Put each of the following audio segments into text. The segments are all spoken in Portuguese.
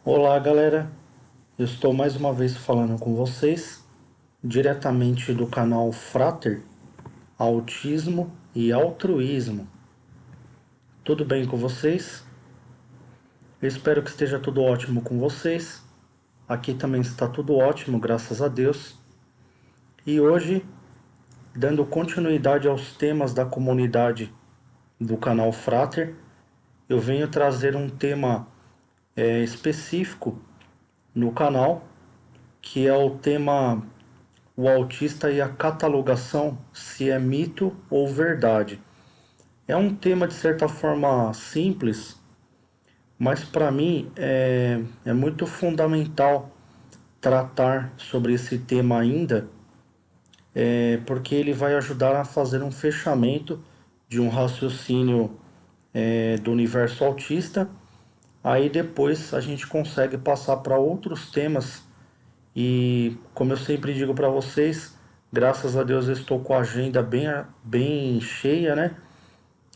Olá, galera. Eu estou mais uma vez falando com vocês, diretamente do canal Frater, Autismo e Altruísmo. Tudo bem com vocês? Eu espero que esteja tudo ótimo com vocês. Aqui também está tudo ótimo, graças a Deus. E hoje, dando continuidade aos temas da comunidade do canal Frater, eu venho trazer um tema específico no canal, que é o tema o autista e a catalogação, se é mito ou verdade. É um tema de certa forma simples, mas para mim é muito fundamental tratar sobre esse tema ainda, porque ele vai ajudar a fazer um fechamento de um raciocínio do universo autista. Aí depois a gente consegue passar para outros temas e, como eu sempre digo para vocês, graças a Deus eu estou com a agenda bem cheia, né?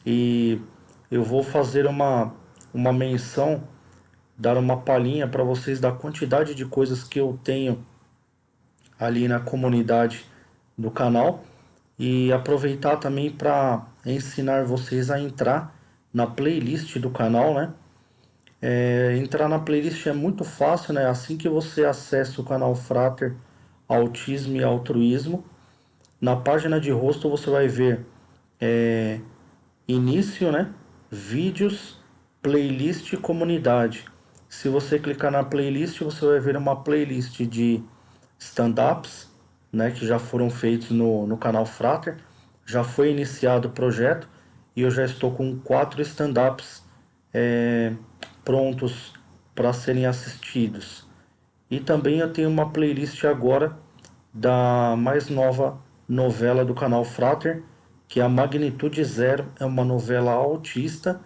E eu vou fazer uma menção, dar uma palhinha para vocês da quantidade de coisas que eu tenho ali na comunidade do canal e aproveitar também para ensinar vocês a entrar na playlist do canal, né? Entrar na playlist é muito fácil, né? Assim que você acessa o canal Frater Autismo e Altruísmo, na página de rosto você vai ver início, né? Vídeos, playlist e comunidade. Se você clicar na playlist, você vai ver uma playlist de stand-ups, né? Que já foram feitos no canal Frater. Já foi iniciado o projeto e eu já estou com 4 stand-ups é, prontos para serem assistidos. E também eu tenho uma playlist agora da mais nova novela do canal Frater, que é a Magnitude Zero, é uma novela autista,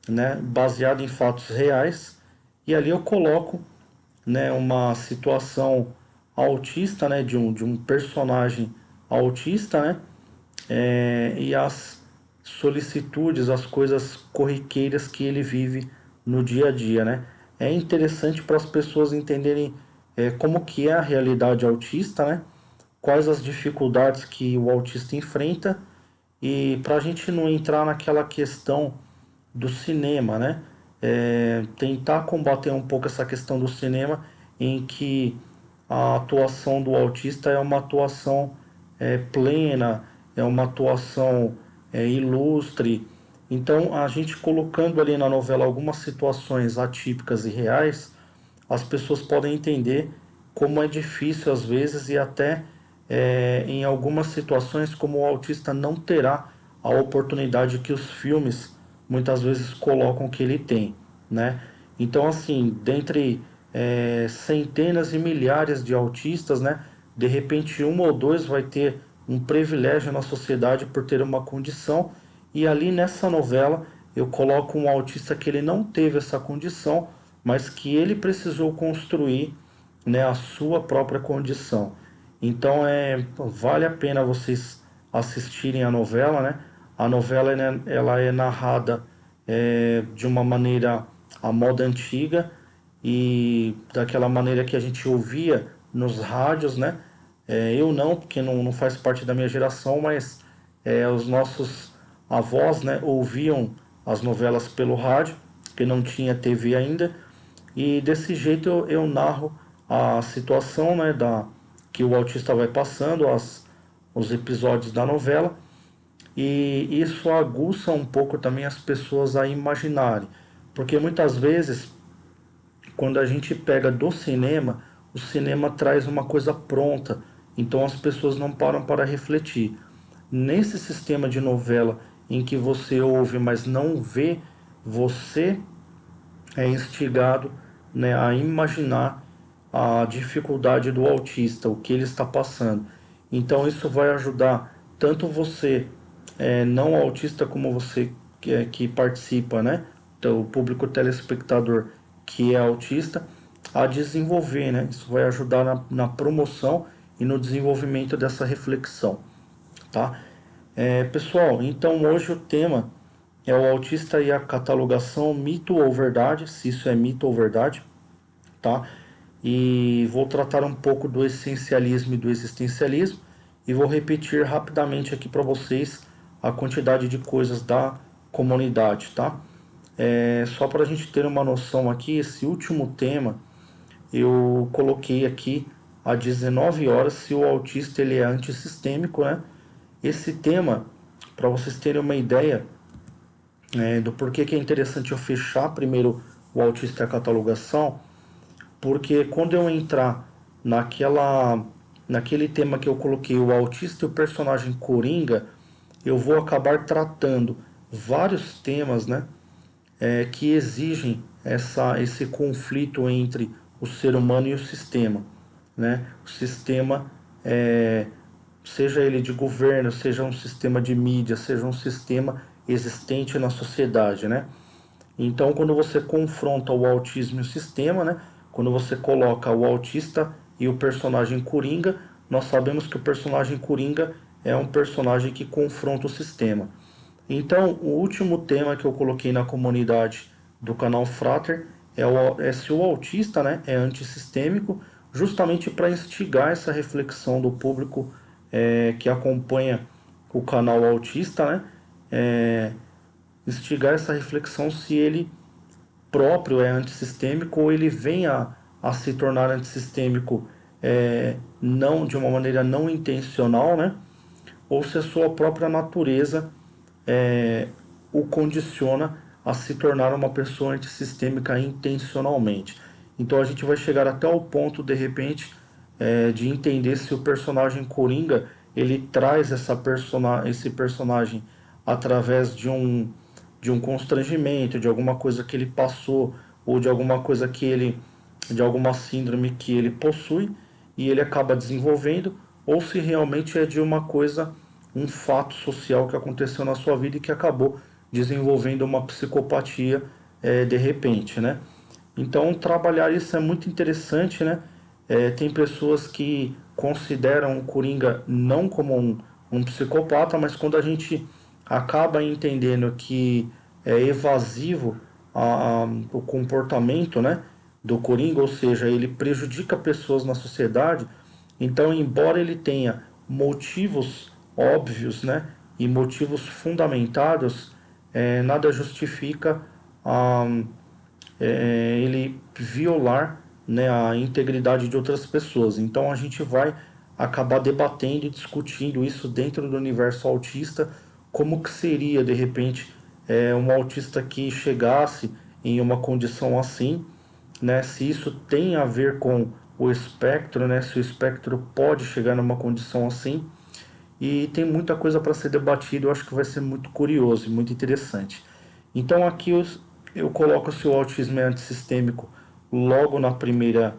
né, baseada em fatos reais. E ali eu coloco, né, uma situação autista, né, de um personagem autista, né, e as solicitudes, as coisas corriqueiras que ele vive no dia a dia, né? É interessante para as pessoas entenderem como que é a realidade autista, né? Quais as dificuldades que o autista enfrenta e para a gente não entrar naquela questão do cinema, né? Tentar combater um pouco essa questão do cinema em que a atuação do autista é uma atuação plena, é uma atuação ilustre. Então, a gente colocando ali na novela algumas situações atípicas e reais, as pessoas podem entender como é difícil às vezes e até em algumas situações como o autista não terá a oportunidade que os filmes muitas vezes colocam que ele tem, né? Então assim, dentre centenas e milhares de autistas, né? De repente um ou dois vai ter um privilégio na sociedade por ter uma condição e ali nessa novela eu coloco um autista que ele não teve essa condição, mas que ele precisou construir, né, a sua própria condição. Então vale a pena vocês assistirem a novela, né? A novela ela é narrada de uma maneira à moda antiga e daquela maneira que a gente ouvia nos rádios, né? Eu não, porque não faz parte da minha geração, mas os nossos avós, né, ouviam as novelas pelo rádio, que não tinha TV ainda, e desse jeito eu narro a situação, né, que o autista vai passando, os episódios da novela, e isso aguça um pouco também as pessoas a imaginarem, porque muitas vezes quando a gente pega do cinema, o cinema traz uma coisa pronta, então as pessoas não param para refletir. Nesse sistema de novela em que você ouve, mas não vê, você é instigado, né, a imaginar a dificuldade do autista, o que ele está passando. Então isso vai ajudar tanto você não autista como você que participa, né, então, o público telespectador que é autista, a desenvolver, né? Isso vai ajudar na promoção e no desenvolvimento dessa reflexão, tá? Pessoal, então hoje o tema é o autista e a catalogação, mito ou verdade, se isso é mito ou verdade. tá? E vou tratar um pouco do essencialismo e do existencialismo e vou repetir rapidamente aqui para vocês a quantidade de coisas da comunidade, tá? Só para a gente ter uma noção aqui, esse último tema eu coloquei aqui a 19 horas se o autista ele é antissistêmico, né? Esse tema, para vocês terem uma ideia do porquê que é interessante eu fechar primeiro o autista e a catalogação, porque quando eu entrar naquele tema que eu coloquei, o autista e o personagem Coringa, eu vou acabar tratando vários temas, né, que exigem esse conflito entre o ser humano e o sistema, né? O sistema, seja ele de governo, seja um sistema de mídia, seja um sistema existente na sociedade, né? Então, quando você confronta o autismo e o sistema, né? Quando você coloca o autista e o personagem Coringa, nós sabemos que o personagem Coringa é um personagem que confronta o sistema. Então, o último tema que eu coloquei na comunidade do canal Frater é se o autista, né, é antissistêmico, justamente para instigar essa reflexão do público que acompanha o canal Autista, né, é, instigar essa reflexão se ele próprio é antissistêmico ou ele vem a se tornar antissistêmico não de uma maneira não intencional, né, ou se a sua própria natureza o condiciona a se tornar uma pessoa antissistêmica intencionalmente. Então a gente vai chegar até o ponto, de repente, de entender se o personagem Coringa ele traz esse personagem através de um constrangimento, de alguma coisa que ele passou, ou de alguma coisa de alguma síndrome que ele possui e ele acaba desenvolvendo, ou se realmente é de uma coisa, um fato social que aconteceu na sua vida e que acabou desenvolvendo uma psicopatia de repente, né? Então trabalhar isso é muito interessante, né? Tem pessoas que consideram o Coringa não como um psicopata, mas quando a gente acaba entendendo que é evasivo o comportamento, né, do Coringa, ou seja, ele prejudica pessoas na sociedade, então, embora ele tenha motivos óbvios, né, e motivos fundamentados, nada justifica ah, ele violar, né, a integridade de outras pessoas. Então a gente vai acabar debatendo e discutindo isso dentro do universo autista, como que seria de repente um autista que chegasse em uma condição assim, né, se isso tem a ver com o espectro, né, se o espectro pode chegar numa condição assim. E tem muita coisa para ser debatida, eu acho que vai ser muito curioso e muito interessante. Então aqui eu coloco se o autismo é antissistêmico logo na primeira,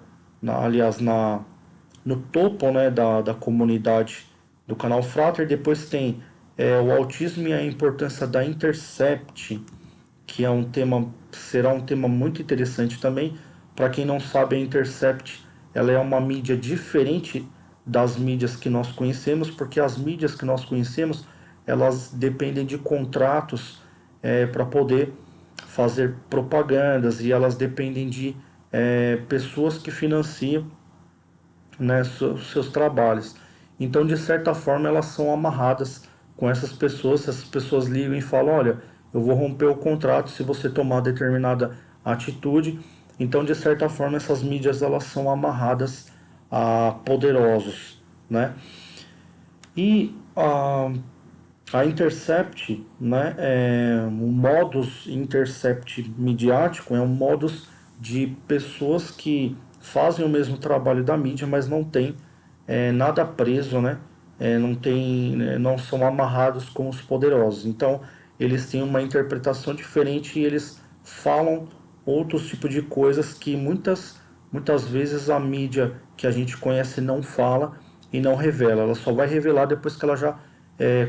aliás, no topo, né, da comunidade do canal Frater. Depois tem o autismo e a importância da Intercept, que é um tema, será um tema muito interessante também. Para quem não sabe, a Intercept ela é uma mídia diferente das mídias que nós conhecemos, porque as mídias que nós conhecemos elas dependem de contratos para poder fazer propagandas e elas dependem de pessoas que financiam, né, seus trabalhos. Então, de certa forma, elas são amarradas com essas pessoas. Se essas pessoas ligam e falam: olha, eu vou romper o contrato se você tomar determinada atitude. Então, de certa forma, essas mídias elas são amarradas a poderosos, né? E a Intercept, né, o modus Intercept midiático é um modus de pessoas que fazem o mesmo trabalho da mídia, mas não tem nada preso, né? Não tem, não são amarrados como os poderosos. Então, eles têm uma interpretação diferente e eles falam outros tipos de coisas que muitas vezes a mídia que a gente conhece não fala e não revela. Ela só vai revelar depois que ela já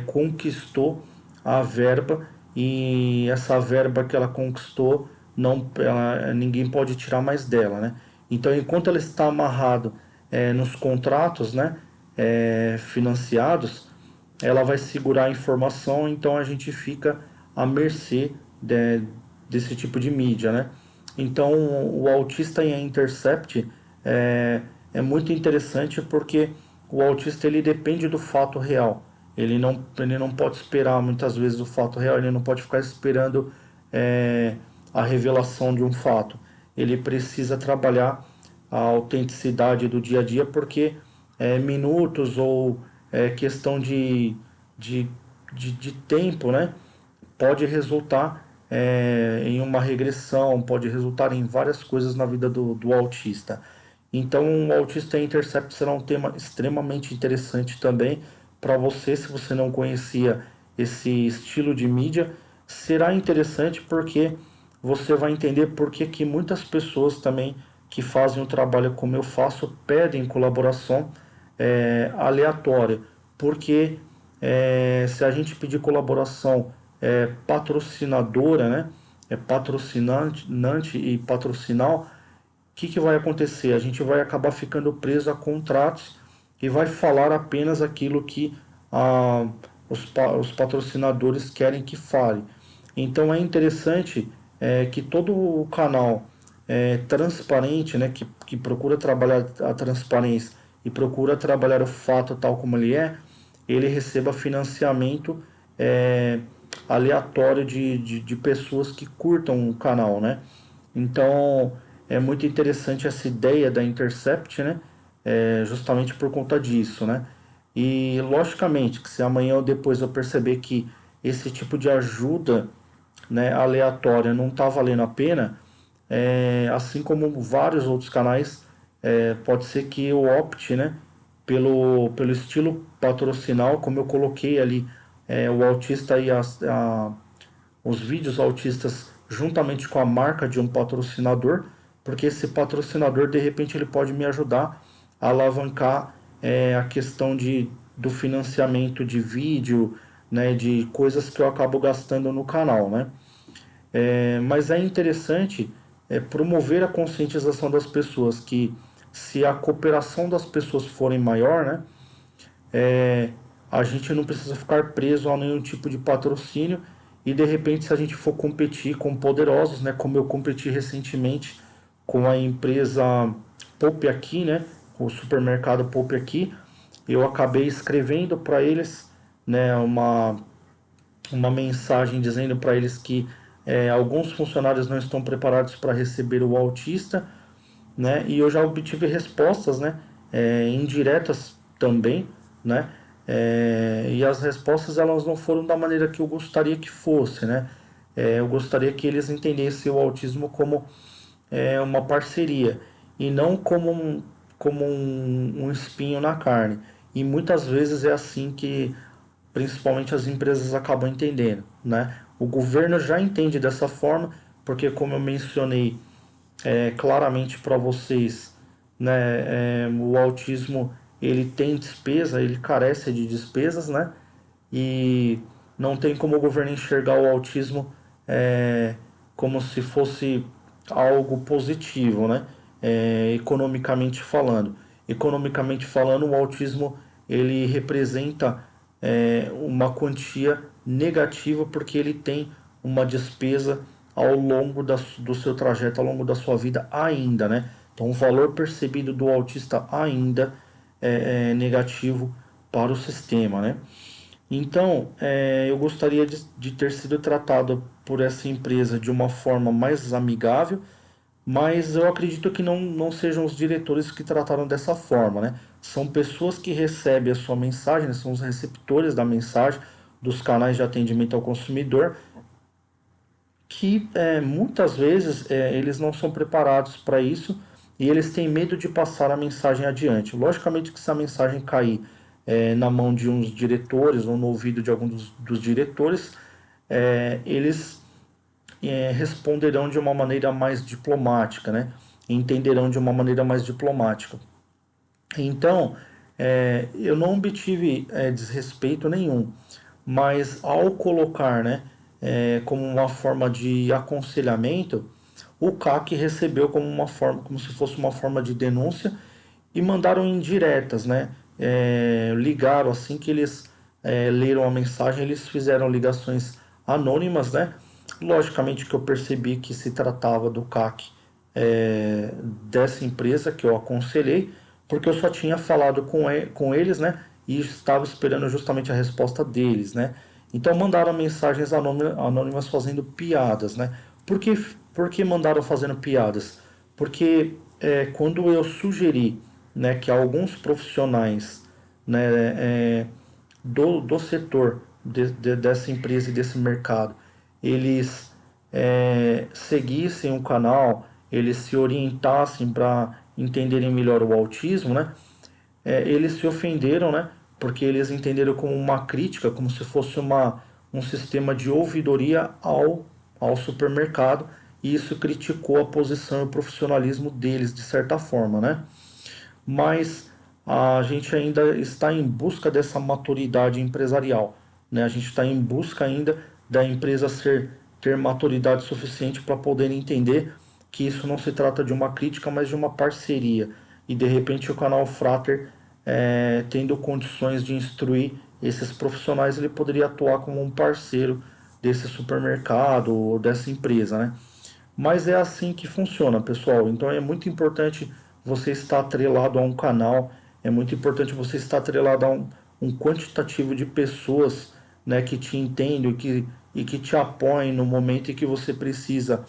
conquistou a verba e essa verba que ela conquistou ninguém pode tirar mais dela, né? Então, enquanto ela está amarrado nos contratos, né, financiados, ela vai segurar a informação, então a gente fica à mercê desse tipo de mídia, né? Então, o autista em Intercept é, é muito interessante porque o autista ele depende do fato real. Ele não pode esperar muitas vezes o fato real, ele não pode ficar esperando é, a revelação de um fato. Ele precisa trabalhar a autenticidade do dia a dia porque minutos ou questão de, de tempo, né? Pode resultar em uma regressão, pode resultar em várias coisas na vida do autista. Então, o Autista Intercept será um tema extremamente interessante também para você, se você não conhecia esse estilo de mídia, será interessante porque você vai entender por que muitas pessoas também que fazem o trabalho como eu faço pedem colaboração aleatória, porque se a gente pedir colaboração patrocinadora, né, patrocinante e patrocinal, que vai acontecer? A gente vai acabar ficando preso a contratos e vai falar apenas aquilo que os patrocinadores querem que fale. Então é interessante que todo o canal transparente, né, que procura trabalhar a transparência e procura trabalhar o fato tal como ele receba financiamento é, aleatório de pessoas que curtam o canal, né? Então é muito interessante essa ideia da Intercept, né? Justamente por conta disso, né? E logicamente que se amanhã ou depois eu perceber que esse tipo de ajuda, né, aleatória não está valendo a pena, assim como vários outros canais, pode ser que eu opte, né, pelo estilo patrocinal, como eu coloquei ali o autista e os vídeos autistas juntamente com a marca de um patrocinador, porque esse patrocinador de repente ele pode me ajudar a alavancar a questão do financiamento de vídeo, né, de coisas que eu acabo gastando no canal, né? Mas é interessante promover a conscientização das pessoas que se a cooperação das pessoas forem maior, né, é, a gente não precisa ficar preso a nenhum tipo de patrocínio e de repente se a gente for competir com poderosos, né, como eu competi recentemente com a empresa Poupe Aqui, né, o supermercado Poupe Aqui, eu acabei escrevendo para eles, né, uma mensagem dizendo para eles que alguns funcionários não estão preparados para receber o autista, né? E eu já obtive respostas, né? Indiretas também, né? E as respostas elas não foram da maneira que eu gostaria que fosse, né? Eu gostaria que eles entendessem o autismo como uma parceria e não como um espinho na carne. E muitas vezes é assim que principalmente as empresas acabam entendendo, né? O governo já entende dessa forma, porque como eu mencionei claramente para vocês, né, o autismo ele tem despesa, ele carece de despesas, né? E não tem como o governo enxergar o autismo como se fosse algo positivo, né? Economicamente falando. Economicamente falando, o autismo ele representa uma quantia negativa porque ele tem uma despesa ao longo do seu trajeto, ao longo da sua vida ainda, né? Então o valor percebido do autista ainda é negativo para o sistema, né? Então, eu gostaria de ter sido tratado por essa empresa de uma forma mais amigável, mas eu acredito que não sejam os diretores que trataram dessa forma, né? São pessoas que recebem a sua mensagem, né? São os receptores da mensagem dos canais de atendimento ao consumidor, que muitas vezes eles não são preparados para isso e eles têm medo de passar a mensagem adiante. Logicamente que se a mensagem cair na mão de uns diretores ou no ouvido de algum dos diretores, eles responderão de uma maneira mais diplomática, né? Entenderão de uma maneira mais diplomática. Então, eu não obtive desrespeito nenhum, mas ao colocar, né, como uma forma de aconselhamento, o CAC recebeu como uma forma, como se fosse uma forma de denúncia e mandaram indiretas, né? Ligaram assim que eles leram a mensagem, eles fizeram ligações anônimas, né? Logicamente que eu percebi que se tratava do CAC dessa empresa que eu aconselhei, porque eu só tinha falado com eles, né? E estava esperando justamente a resposta deles, né? Então mandaram mensagens anônimas fazendo piadas, né? Por que mandaram fazendo piadas? Porque quando eu sugeri, né, que alguns profissionais, né, do setor dessa empresa e desse mercado, eles seguissem o canal, eles se orientassem para entenderem melhor o autismo, né? Eles se ofenderam, né? Porque eles entenderam como uma crítica, como se fosse um sistema de ouvidoria ao supermercado, e isso criticou a posição e o profissionalismo deles, de certa forma, né? Mas a gente ainda está em busca dessa maturidade empresarial, né? A gente está em busca ainda da empresa ter maturidade suficiente para poder entender que isso não se trata de uma crítica, mas de uma parceria. E de repente o canal Frater, tendo condições de instruir esses profissionais, ele poderia atuar como um parceiro desse supermercado ou dessa empresa, né? Mas é assim que funciona, pessoal. Então é muito importante você estar atrelado a um canal, é muito importante você estar atrelado a um quantitativo de pessoas, né, que te entendem e que te apoiem no momento em que você precisa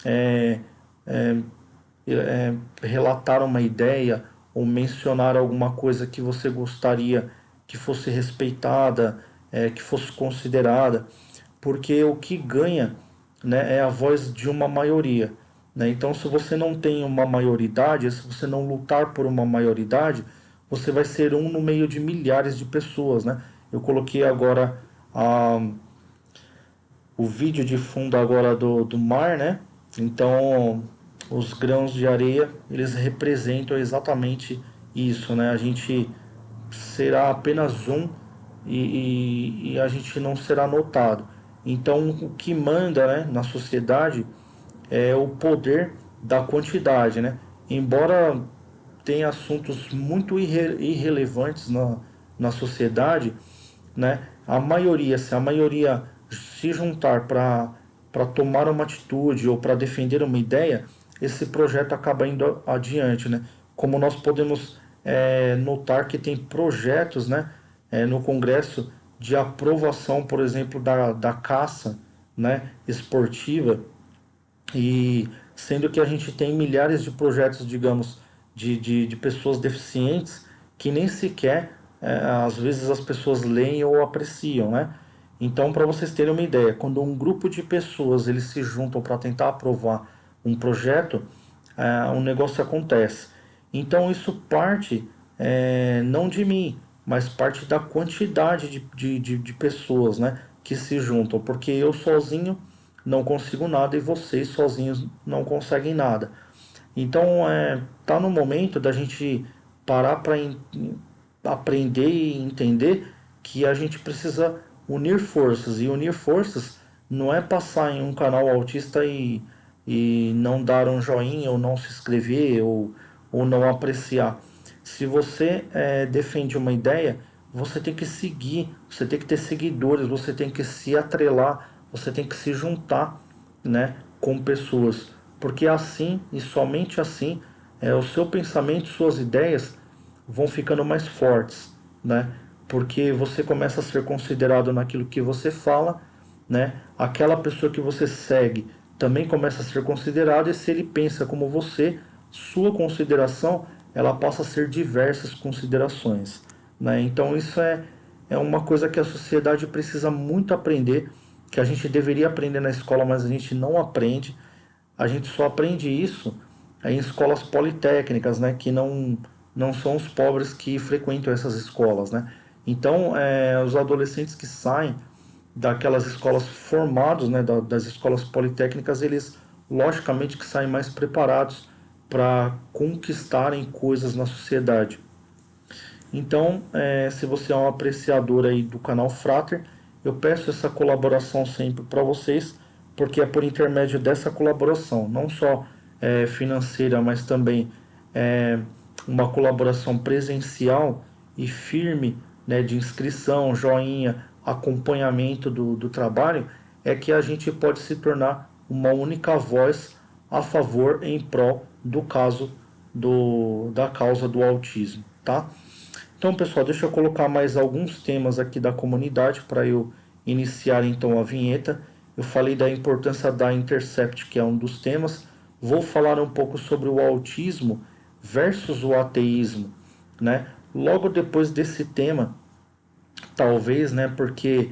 é, é, relatar uma ideia ou mencionar alguma coisa que você gostaria que fosse respeitada, que fosse considerada, porque o que ganha, né, é a voz de uma maioria. Né? Então, se você não tem uma maioridade, se você não lutar por uma maioridade, você vai ser um no meio de milhares de pessoas. Né? Eu coloquei agora o vídeo de fundo agora do mar, né? Então, os grãos de areia, eles representam exatamente isso, né? A gente será apenas um e a gente não será notado. Então, o que manda, né, na sociedade é o poder da quantidade, né? Embora tenha assuntos muito irrelevantes na sociedade, né? A maioria, se a maioria se juntar para tomar uma atitude ou para defender uma ideia, esse projeto acaba indo adiante, né? Como nós podemos notar que tem projetos, né, no Congresso de aprovação, por exemplo, da caça, né, esportiva, e sendo que a gente tem milhares de projetos, digamos, de pessoas deficientes que nem sequer, às vezes, as pessoas leem ou apreciam, né? Então, para vocês terem uma ideia, quando um grupo de pessoas eles se juntam para tentar aprovar um projeto, um negócio acontece. Então, isso parte não de mim, mas parte da quantidade de pessoas, né, que se juntam, porque eu sozinho não consigo nada e vocês sozinhos não conseguem nada. Então, tá no momento da gente parar para aprender e entender que a gente precisa unir forças. E unir forças não é passar em um canal autista e não dar um joinha ou não se inscrever ou não apreciar. Se você defende uma ideia, você tem que seguir, você tem que ter seguidores, você tem que se atrelar, você tem que se juntar, né, com pessoas, porque assim e somente assim o seu pensamento, suas ideias vão ficando mais fortes, né? Porque você começa a ser considerado naquilo que você fala, né? Aquela pessoa que você segue também começa a ser considerada e se ele pensa como você, sua consideração ela passa a ser diversas considerações, né? Então isso é uma coisa que a sociedade precisa muito aprender, que a gente deveria aprender na escola, mas a gente não aprende. A gente só aprende isso em escolas politécnicas, né? Que não são os pobres que frequentam essas escolas, né? Então, os adolescentes que saem daquelas escolas formados, né? Das escolas politécnicas, eles logicamente que saem mais preparados para conquistarem coisas na sociedade. Então, se você é um apreciador aí do canal Frater, eu peço essa colaboração sempre para vocês, porque é por intermédio dessa colaboração, não só financeira, mas também uma colaboração presencial e firme, né, de inscrição, joinha, acompanhamento do trabalho, é que a gente pode se tornar uma única voz a favor em prol do caso da causa do autismo, tá? Então, pessoal, deixa eu colocar mais alguns temas aqui da comunidade para eu iniciar então a vinheta. Eu falei da importância da Intercept, que é um dos temas. Vou falar um pouco sobre o autismo versus o ateísmo, né? Logo depois desse tema, talvez, né? Porque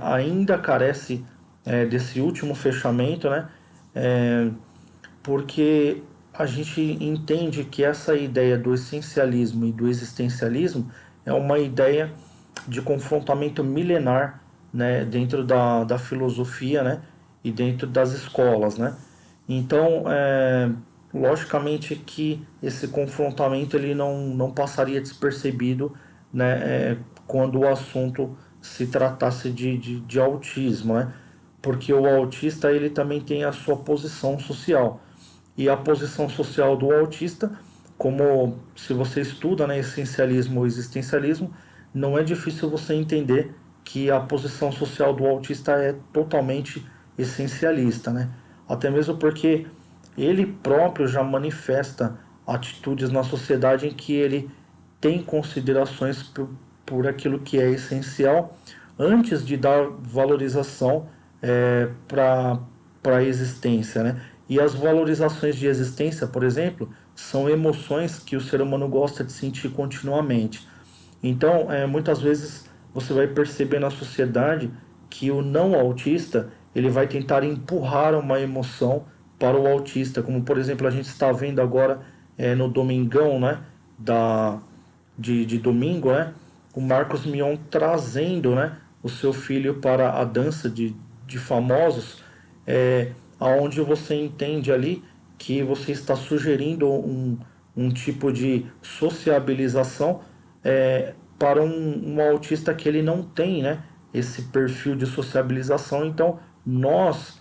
ainda carece desse último fechamento, né? É, porque a gente entende que essa ideia do essencialismo e do existencialismo é uma ideia de confrontamento milenar, né, dentro da filosofia, né, e dentro das escolas, né. Então, logicamente que esse confrontamento ele não passaria despercebido, né, quando o assunto se tratasse de autismo, né, porque o autista ele também tem a sua posição social. E a posição social do autista, como se você estuda, né, essencialismo ou existencialismo, não é difícil você entender que a posição social do autista é totalmente essencialista, né? Até mesmo porque ele próprio já manifesta atitudes na sociedade em que ele tem considerações por aquilo que é essencial antes de dar valorização para a existência, né? E as valorizações de existência, por exemplo, são emoções que o ser humano gosta de sentir continuamente. Então, muitas vezes você vai perceber na sociedade que o não autista ele vai tentar empurrar uma emoção para o autista, como por exemplo a gente está vendo agora no Domingão, né, de domingo, né, o Marcos Mion trazendo, né, o seu filho para a dança de famosos, aonde você entende ali que você está sugerindo um tipo de sociabilização para um autista que ele não tem, né, esse perfil de sociabilização. Então, nós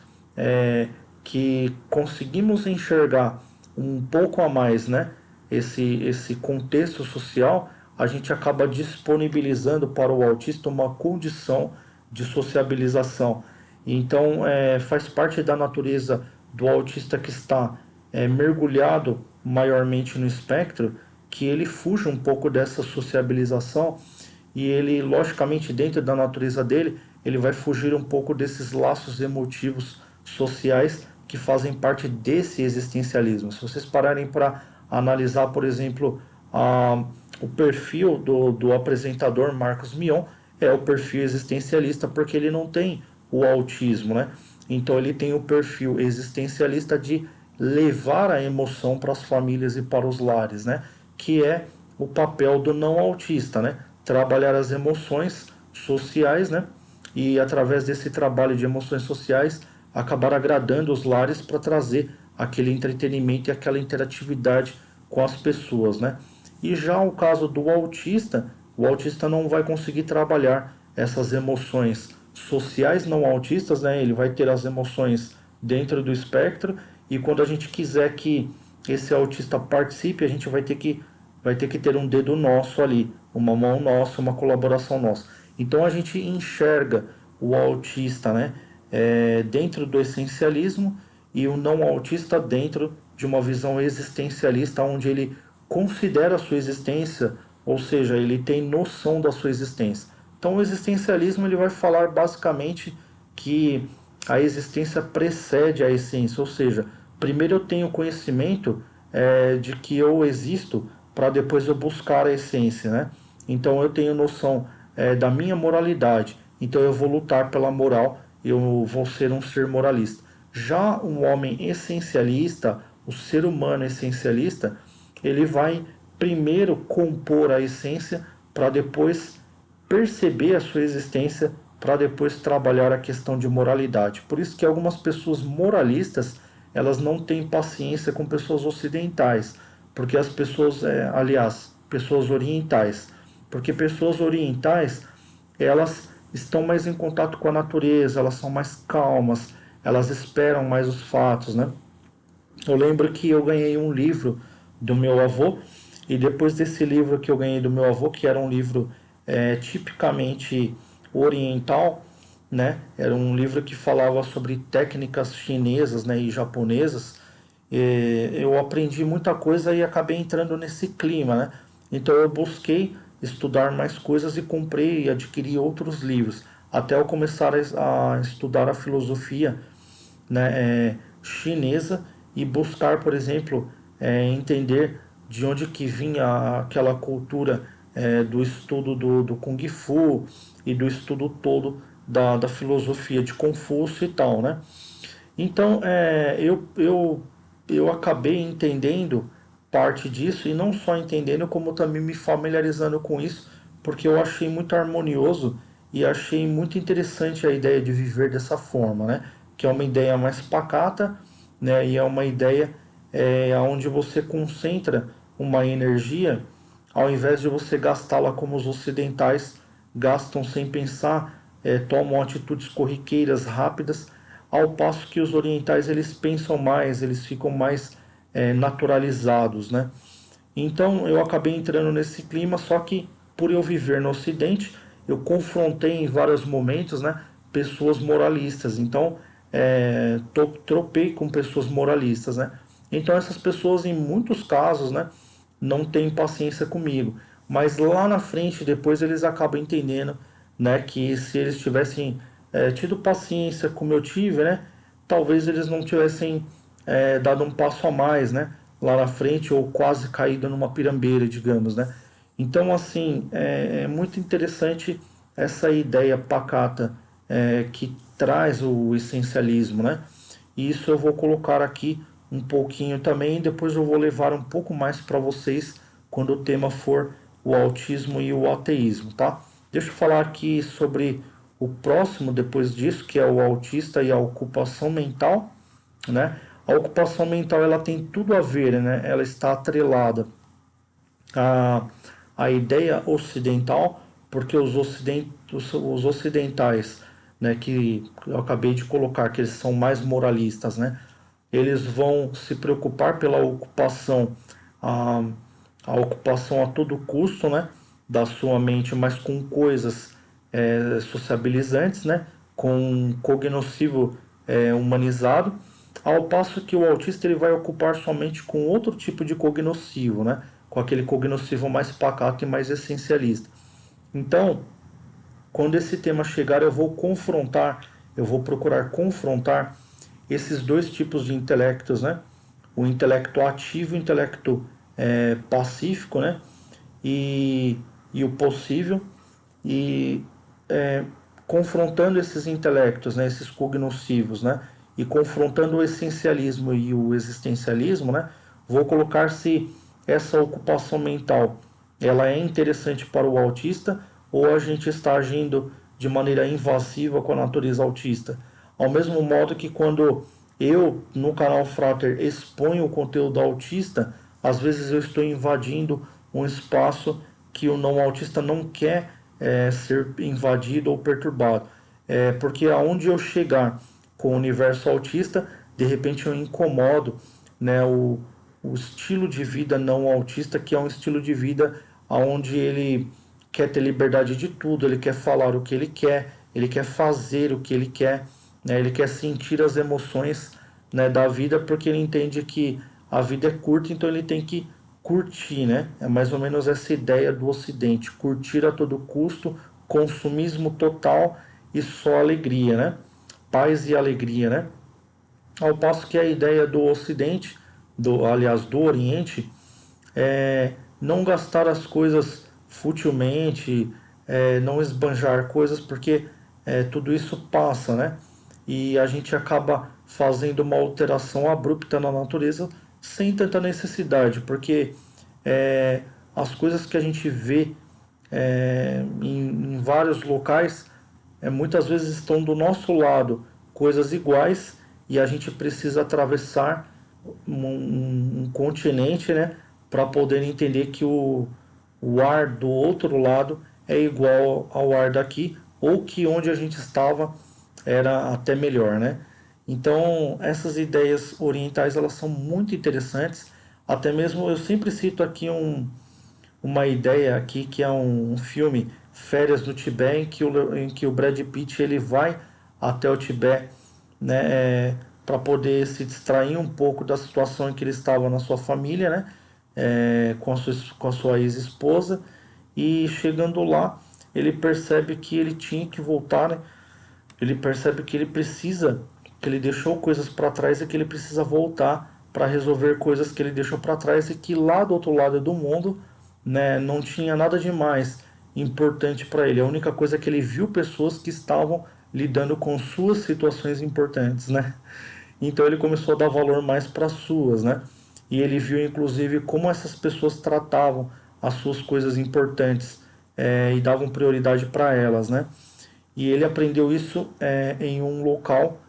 que conseguimos enxergar um pouco a mais, né, esse contexto social, a gente acaba disponibilizando para o autista uma condição de sociabilização. Então, faz parte da natureza do autista que está mergulhado maiormente no espectro, que ele fuja um pouco dessa sociabilização e ele, logicamente, dentro da natureza dele, ele vai fugir um pouco desses laços emotivos sociais que fazem parte desse existencialismo. Se vocês pararem para analisar, por exemplo, o perfil do apresentador Marcos Mion, é o perfil existencialista porque ele não tem o autismo, né? Então ele tem o perfil existencialista de levar a emoção para as famílias e para os lares, né? Que é o papel do não autista, né? Trabalhar as emoções sociais, né? E através desse trabalho de emoções sociais acabar agradando os lares para trazer aquele entretenimento e aquela interatividade com as pessoas, né? E já o caso do autista, o autista não vai conseguir trabalhar essas emoções sociais não autistas, né? Ele vai ter as emoções dentro do espectro e quando a gente quiser que esse autista participe, a gente vai ter que ter um dedo nosso ali, uma mão nossa, uma colaboração nossa. Então a gente enxerga o autista, né, dentro do essencialismo e o não autista dentro de uma visão existencialista, onde ele considera a sua existência, ou seja, ele tem noção da sua existência. Então o existencialismo ele vai falar basicamente que a existência precede a essência, ou seja, primeiro eu tenho conhecimento de que eu existo para depois eu buscar a essência, né? Então eu tenho noção da minha moralidade, então eu vou lutar pela moral, eu vou ser um ser moralista. Já um homem essencialista, o ser humano essencialista, ele vai primeiro compor a essência para depois perceber a sua existência para depois trabalhar a questão de moralidade. Por isso que algumas pessoas moralistas, elas não têm paciência com pessoas ocidentais, porque as pessoas, aliás, pessoas orientais, porque pessoas orientais, elas estão mais em contato com a natureza, elas são mais calmas, elas esperam mais os fatos, né? Eu lembro que eu ganhei um livro do meu avô, e depois desse livro que eu ganhei do meu avô, que era um livro tipicamente oriental, né? Era um livro que falava sobre técnicas chinesas, né, e japonesas. Eu aprendi muita coisa e acabei entrando nesse clima, né? Então eu busquei estudar mais coisas e comprei e adquiri outros livros, até eu começar a estudar a filosofia, né, chinesa e buscar, por exemplo, entender de onde que vinha aquela cultura do estudo do Kung Fu e do estudo todo da filosofia de Confúcio e tal, né? Então, eu acabei entendendo parte disso e não só entendendo, como também me familiarizando com isso, porque eu achei muito harmonioso e achei muito interessante a ideia de viver dessa forma, né? Que é uma ideia mais pacata, né? E é uma ideia onde você concentra uma energia, ao invés de você gastá-la como os ocidentais gastam sem pensar, tomam atitudes corriqueiras rápidas, ao passo que os orientais eles pensam mais, eles ficam mais naturalizados, né? Então eu acabei entrando nesse clima, só que por eu viver no Ocidente, eu confrontei em vários momentos, né, pessoas moralistas. Então tropei com pessoas moralistas, né? Então essas pessoas em muitos casos, né, não têm paciência comigo, mas lá na frente depois eles acabam entendendo, né, que se eles tivessem tido paciência como eu tive, né, talvez eles não tivessem dado um passo a mais, né, lá na frente ou quase caído numa pirambeira, digamos, né. Então assim é muito interessante essa ideia pacata que traz o essencialismo, né? E isso eu vou colocar aqui um pouquinho também, depois eu vou levar um pouco mais para vocês quando o tema for o autismo e o ateísmo, tá? Deixa eu falar aqui sobre o próximo depois disso, que é o autista e a ocupação mental, né? A ocupação mental ela tem tudo a ver, né? Ela está atrelada a, a ideia ocidental, porque os ocidentais, né, que eu acabei de colocar, que eles são mais moralistas, né, eles vão se preocupar pela ocupação, a, a ocupação a todo custo, né, da sua mente, mas com coisas sociabilizantes, né, com cognoscível humanizado, ao passo que o autista ele vai ocupar somente com outro tipo de cognoscível, né, com aquele cognoscível mais pacato e mais essencialista. Então, quando esse tema chegar, eu vou procurar confrontar esses dois tipos de intelectos, né? O intelecto ativo, o intelecto pacífico, né? E, e o possível, e é, confrontando esses intelectos, né? Esses cognoscivos, né? E confrontando o essencialismo e o existencialismo, né? Vou colocar se essa ocupação mental ela é interessante para o autista ou a gente está agindo de maneira invasiva com a natureza autista. Ao mesmo modo que quando eu, no canal Frater, exponho o conteúdo autista, às vezes eu estou invadindo um espaço que o não autista não quer ser invadido ou perturbado. Porque aonde eu chegar com o universo autista, de repente eu incomodo, né, o estilo de vida não autista, que é um estilo de vida onde ele quer ter liberdade de tudo, ele quer falar o que ele quer fazer o que ele quer, né? Ele quer sentir as emoções, né, da vida, porque ele entende que a vida é curta, então ele tem que curtir, né? É mais ou menos essa ideia do Ocidente, curtir a todo custo, consumismo total e só alegria, né? Paz e alegria, né? Ao passo que a ideia do Ocidente, aliás, do Oriente, não gastar as coisas futilmente, não esbanjar coisas, porque tudo isso passa, né? E a gente acaba fazendo uma alteração abrupta na natureza sem tanta necessidade, porque é, as coisas que a gente vê em vários locais muitas vezes estão do nosso lado, coisas iguais, e a gente precisa atravessar um continente, né, para poder entender que o ar do outro lado é igual ao ar daqui, ou que onde a gente estava era até melhor, né? Então, essas ideias orientais elas são muito interessantes. Até mesmo eu sempre cito aqui uma ideia aqui que é um filme Férias no Tibete, em que o Brad Pitt ele vai até o Tibete, né, para poder se distrair um pouco da situação em que ele estava na sua família, né, com a sua ex-esposa, e chegando lá, ele percebe que ele tinha que voltar, né, ele percebe que ele precisa, que ele deixou coisas para trás e que ele precisa voltar para resolver coisas que ele deixou para trás e que lá do outro lado do mundo, né, não tinha nada de mais importante para ele. A única coisa é que ele viu pessoas que estavam lidando com suas situações importantes, né? Então ele começou a dar valor mais para as suas, né? E ele viu inclusive como essas pessoas tratavam as suas coisas importantes, e davam prioridade para elas, né? E ele aprendeu isso em um local,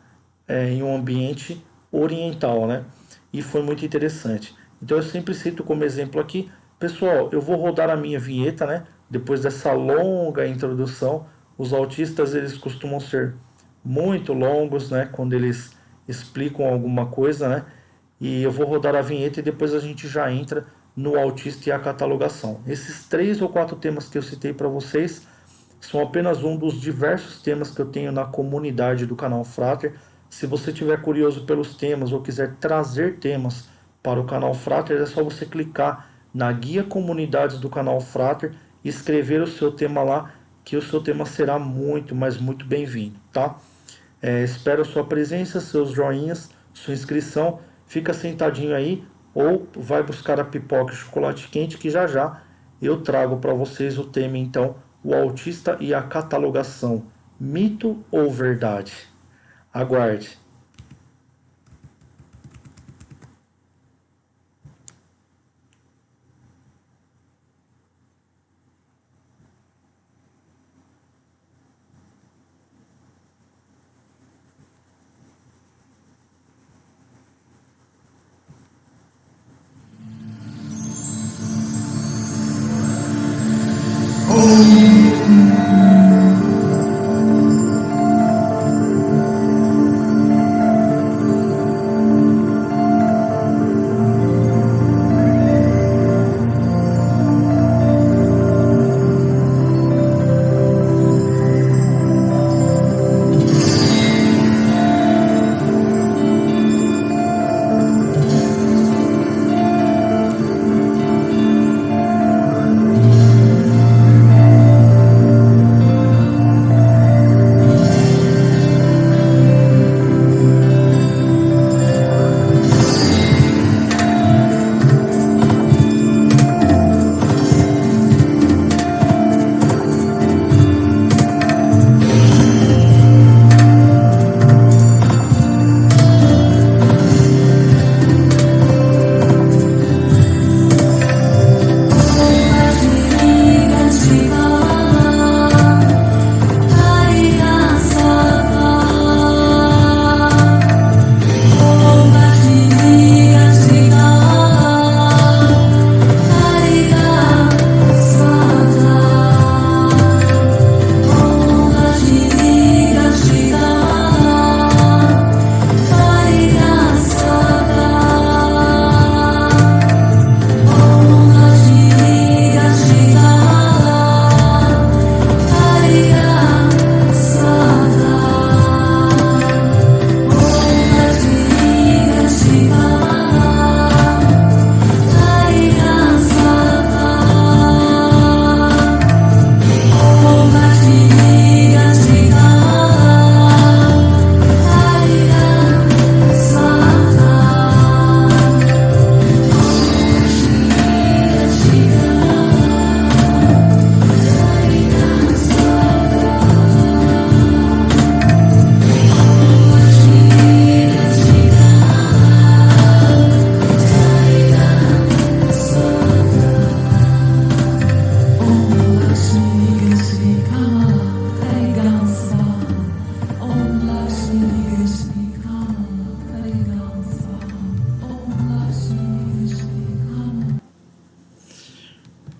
em um ambiente oriental, né? E foi muito interessante. Então eu sempre cito como exemplo aqui, pessoal, eu vou rodar a minha vinheta, né? Depois dessa longa introdução, os autistas eles costumam ser muito longos, né? Quando eles explicam alguma coisa, né? E eu vou rodar a vinheta e depois a gente já entra no autista e a catalogação. Esses 3 ou 4 temas que eu citei para vocês são apenas um dos diversos temas que eu tenho na comunidade do canal Frater. Se você tiver curioso pelos temas ou quiser trazer temas para o canal Frater, é só você clicar na guia comunidades do canal Frater e escrever o seu tema lá, que o seu tema será muito, mas muito bem-vindo, tá? Espero a sua presença, seus joinhas, sua inscrição. Fica sentadinho aí ou vai buscar a pipoca e chocolate quente que já já eu trago para vocês o tema então, o autista e a catalogação, mito ou verdade? Aguarde.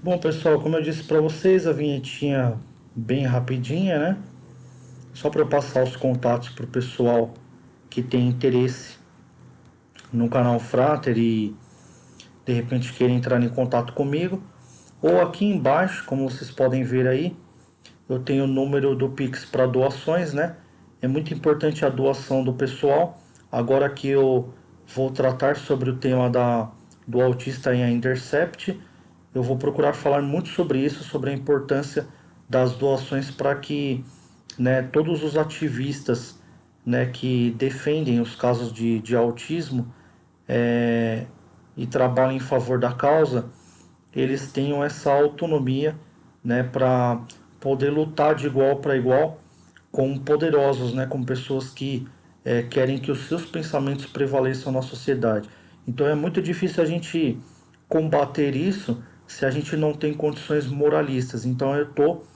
Bom, pessoal, como eu disse para vocês, a vinhetinha bem rapidinha, né? Só para eu passar os contatos para o pessoal que tem interesse no canal Frater e de repente queira entrar em contato comigo. Ou aqui embaixo, como vocês podem ver aí, eu tenho o número do Pix para doações, né? É muito importante a doação do pessoal. Agora que eu vou tratar sobre o tema do autista em A Intercept, eu vou procurar falar muito sobre isso, sobre a importância das doações para que, né, todos os ativistas, né, que defendem os casos de autismo é, e trabalham em favor da causa, eles tenham essa autonomia, né, para poder lutar de igual para igual com poderosos, né, com pessoas que querem que os seus pensamentos prevaleçam na sociedade. Então é muito difícil a gente combater isso se a gente não tem condições moralistas. Então eu estou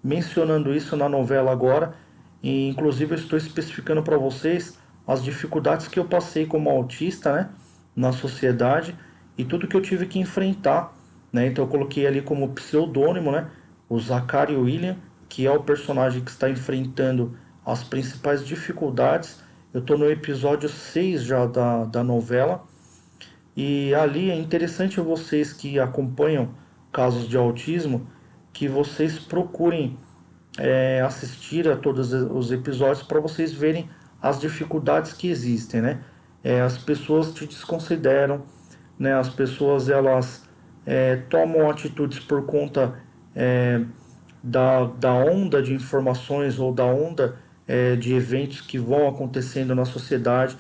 mencionando isso na novela agora e inclusive eu estou especificando para vocês as dificuldades que eu passei como autista, né, na sociedade e tudo que eu tive que enfrentar, né? Então eu coloquei ali como pseudônimo, né, o Zachary William, que é o personagem que está enfrentando as principais dificuldades. Eu estou no episódio 6 já da novela. E ali é interessante vocês que acompanham casos de autismo, que vocês procurem assistir a todos os episódios para vocês verem as dificuldades que existem, né? As pessoas te desconsideram, né? As pessoas elas tomam atitudes por conta é, da onda de informações ou da onda de eventos que vão acontecendo na sociedade.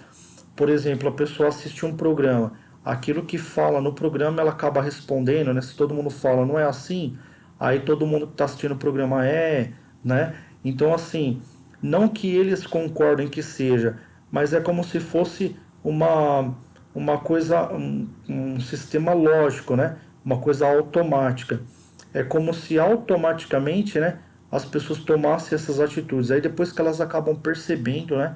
Por exemplo, a pessoa assiste um programa, aquilo que fala no programa ela acaba respondendo, né? Se todo mundo fala não é assim, aí todo mundo que está assistindo o programa né? Então, assim, não que eles concordem que seja, mas é como se fosse uma coisa, um sistema lógico, né? Uma coisa automática. É como se automaticamente, né, as pessoas tomassem essas atitudes. Aí depois que elas acabam percebendo, né,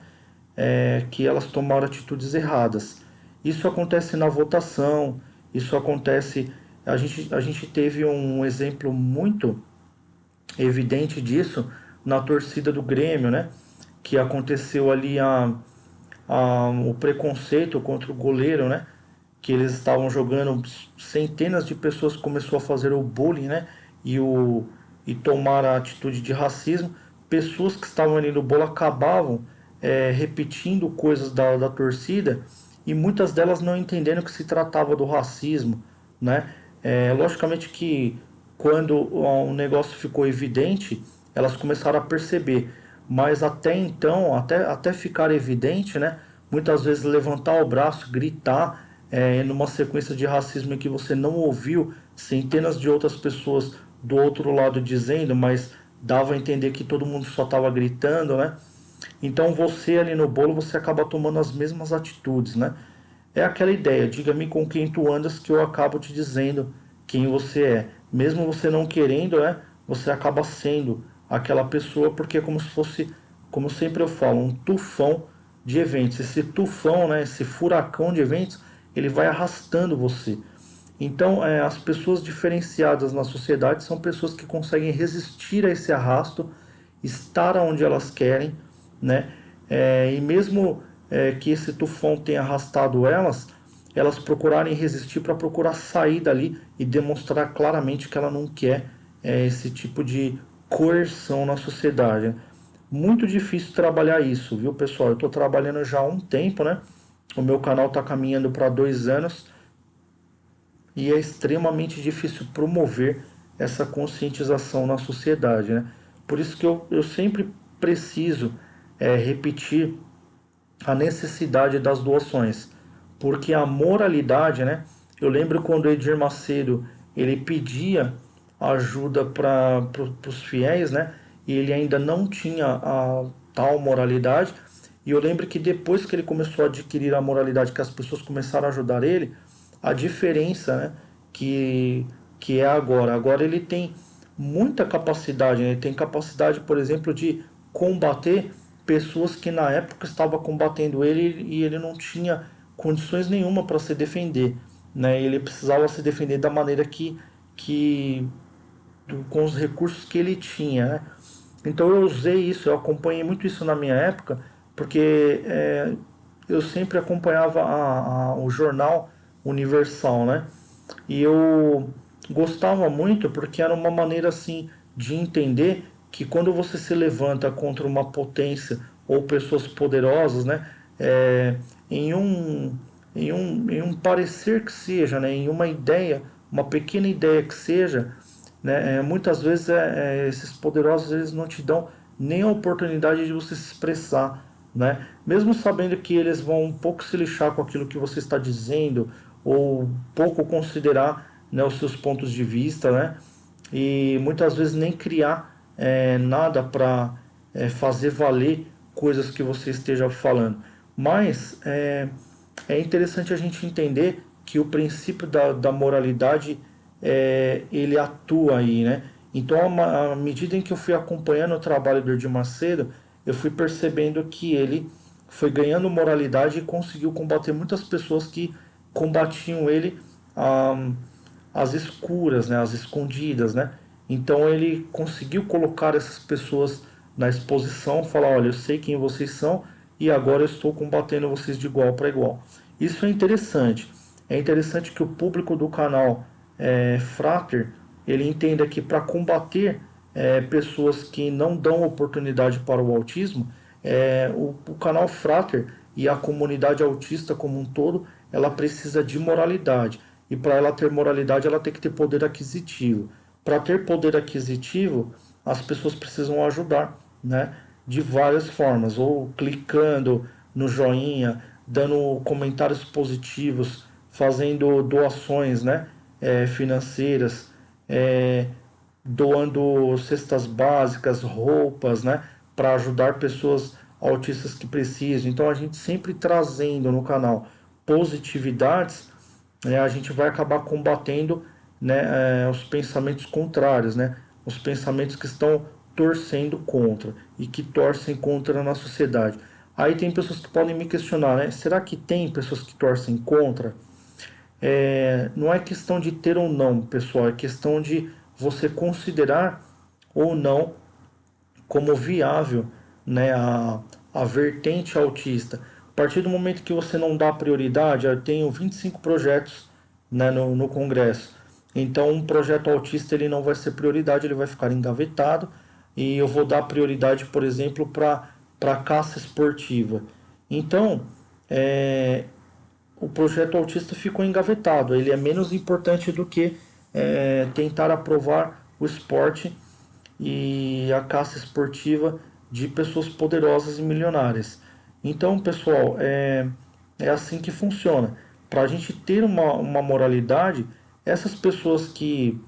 que elas tomaram atitudes erradas. Isso acontece na votação, isso acontece. A gente teve um exemplo muito evidente disso na torcida do Grêmio, né? Que aconteceu ali o preconceito contra o goleiro, né? Que eles estavam jogando, centenas de pessoas começou a fazer o bullying, né? E tomar a atitude de racismo. Pessoas que estavam ali no bolo acabavam repetindo coisas da torcida e muitas delas não entendendo que se tratava do racismo, né? Logicamente que quando o negócio ficou evidente, elas começaram a perceber, mas até então, até ficar evidente, né? Muitas vezes levantar o braço, gritar, numa sequência de racismo em que você não ouviu centenas de outras pessoas do outro lado dizendo, mas dava a entender que todo mundo só estava gritando, né? Então você ali no bolo você acaba tomando as mesmas atitudes, né? É aquela ideia, diga-me com quem tu andas que eu acabo te dizendo quem você é. Mesmo você não querendo, né? Você acaba sendo aquela pessoa porque é como se fosse, como sempre eu falo, um tufão de eventos. Esse tufão, né? Esse furacão de eventos, ele vai arrastando você. Então, as pessoas diferenciadas na sociedade são pessoas que conseguem resistir a esse arrasto, estar onde elas querem, né? E mesmo que esse tufão tenha arrastado elas procurarem resistir para procurar sair dali e demonstrar claramente que ela não quer esse tipo de coerção na sociedade. Muito difícil trabalhar isso, viu, pessoal? Eu estou trabalhando já há um tempo, né? O meu canal está caminhando para 2 anos e é extremamente difícil promover essa conscientização na sociedade, né? Por isso que eu sempre preciso repetir a necessidade das doações, porque a moralidade, né? Eu lembro quando o Edir Macedo ele pedia ajuda para os fiéis, né? E ele ainda não tinha a tal moralidade. E eu lembro que depois que ele começou a adquirir a moralidade, que as pessoas começaram a ajudar ele, a diferença, né? Que é agora. Agora ele tem muita capacidade, né? Ele tem capacidade, por exemplo, de combater pessoas que na época estavam combatendo ele e ele não tinha condições nenhuma para se defender, né? Ele precisava se defender da maneira que com os recursos que ele tinha, né? Então eu usei isso, eu acompanhei muito isso na minha época, porque eu sempre acompanhava o jornal Universal, né? E eu gostava muito porque era uma maneira assim de entender que quando você se levanta contra uma potência ou pessoas poderosas, né, é, em um, em um parecer que seja, né, em uma ideia, uma pequena ideia que seja, né, muitas vezes esses poderosos eles não te dão nem a oportunidade de você se expressar, né? Mesmo sabendo que eles vão um pouco se lixar com aquilo que você está dizendo ou pouco considerar, né, os seus pontos de vista, né? E muitas vezes nem criar nada para fazer valer coisas que você esteja falando. Mas é interessante a gente entender que o princípio da moralidade ele atua aí, né? Então, à medida em que eu fui acompanhando o trabalho do Edir Macedo, eu fui percebendo que ele foi ganhando moralidade e conseguiu combater muitas pessoas que combatiam ele ah, às escuras, né? Às escondidas, né? Então, ele conseguiu colocar essas pessoas na exposição, falar, olha, eu sei quem vocês são e agora eu estou combatendo vocês de igual para igual. Isso é interessante. É interessante que o público do canal Frater ele entenda que para combater pessoas que não dão oportunidade para o autismo, o canal Frater e a comunidade autista como um todo, ela precisa de moralidade. E para ela ter moralidade, ela tem que ter poder aquisitivo. Para ter poder aquisitivo, as pessoas precisam ajudar, né? De várias formas, ou clicando no joinha, dando comentários positivos, fazendo doações, né? Financeiras, é, doando cestas básicas, roupas, né, para ajudar pessoas autistas que precisam. Então a gente sempre trazendo no canal positividades, né, a gente vai acabar combatendo, né, os pensamentos contrários, né, os pensamentos que estão torcendo contra e que torcem contra na sociedade. Aí tem pessoas que podem me questionar, né? Será que tem pessoas que torcem contra? Não é questão de ter ou não, pessoal, é questão de você considerar ou não como viável, né, a vertente autista. A partir do momento que você não dá prioridade, eu tenho 25 projetos, né, no Congresso. Então, um projeto autista ele não vai ser prioridade, ele vai ficar engavetado e eu vou dar prioridade, por exemplo, para caça esportiva. Então, é, o projeto autista ficou engavetado. Ele é menos importante do que tentar aprovar o esporte e a caça esportiva de pessoas poderosas e milionárias. Então, pessoal, é assim que funciona. Para a gente ter uma moralidade, essas pessoas que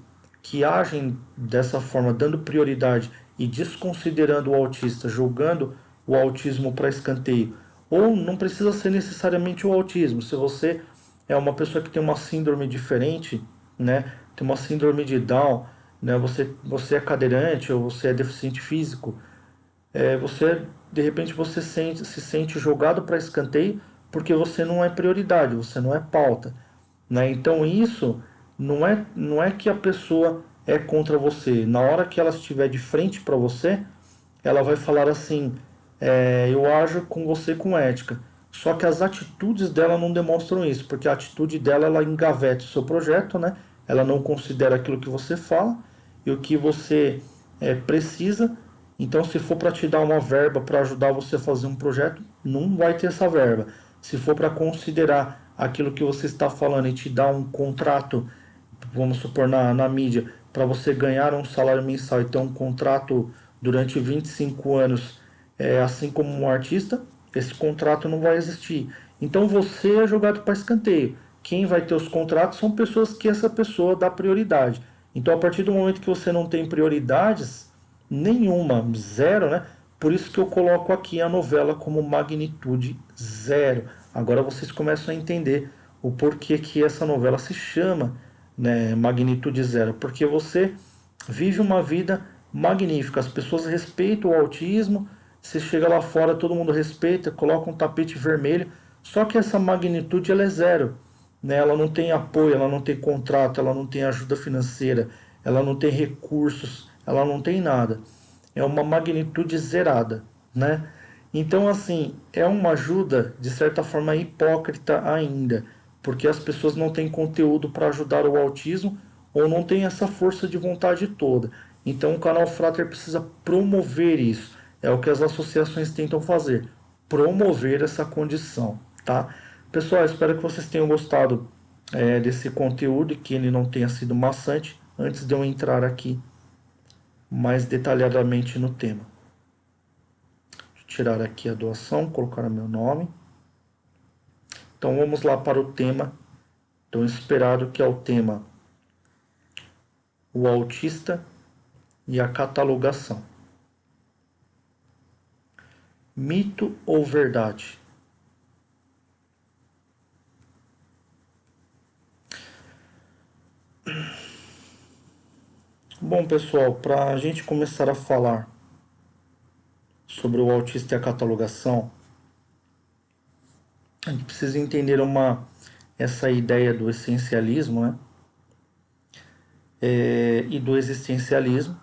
agem dessa forma, dando prioridade e desconsiderando o autista, jogando o autismo para escanteio, ou não precisa ser necessariamente o autismo, se você é uma pessoa que tem uma síndrome diferente, né, tem uma síndrome de Down, né, você é cadeirante ou você é deficiente físico, você de repente você se sente jogado para escanteio porque você não é prioridade, você não é pauta, né? Então isso não é que a pessoa é contra você. Na hora que ela estiver de frente para você, ela vai falar assim: eu ajo com você com ética. Só que as atitudes dela não demonstram isso, porque a atitude dela ela engaveta o seu projeto, né? Ela não considera aquilo que você fala e o que você precisa. Então, se for para te dar uma verba para ajudar você a fazer um projeto, não vai ter essa verba. Se for para considerar aquilo que você está falando e te dar um contrato, vamos supor na mídia, para você ganhar um salário mensal e ter um contrato durante 25 anos, assim como um artista, esse contrato não vai existir. Então você é jogado para escanteio. Quem vai ter os contratos são pessoas que essa pessoa dá prioridade. Então, a partir do momento que você não tem prioridades, nenhuma, zero, né? Por isso que eu coloco aqui a novela como magnitude zero. Agora vocês começam a entender o porquê que essa novela se chama, né, magnitude zero. Porque você vive uma vida magnífica. As pessoas respeitam o autismo. Você chega lá fora, todo mundo respeita, coloca um tapete vermelho. Só que essa magnitude ela é zero, né? Ela não tem apoio, ela não tem contrato, ela não tem ajuda financeira, ela não tem recursos, ela não tem nada. É uma magnitude zerada, né? Então, assim, é uma ajuda, de certa forma, hipócrita ainda, porque as pessoas não têm conteúdo para ajudar o autismo ou não têm essa força de vontade toda. Então o canal Frater precisa promover isso. É o que as associações tentam fazer, promover essa condição, tá? Pessoal, espero que vocês tenham gostado desse conteúdo e que ele não tenha sido maçante antes de eu entrar aqui mais detalhadamente no tema. Deixa eu tirar aqui a doação, colocar meu nome. Então vamos lá para o tema tão esperado, que é o tema o autista e a catalogação. Mito ou verdade? Bom, pessoal, para a gente começar a falar sobre o autista e a catalogação, a gente precisa entender essa ideia do essencialismo, né? E do existencialismo.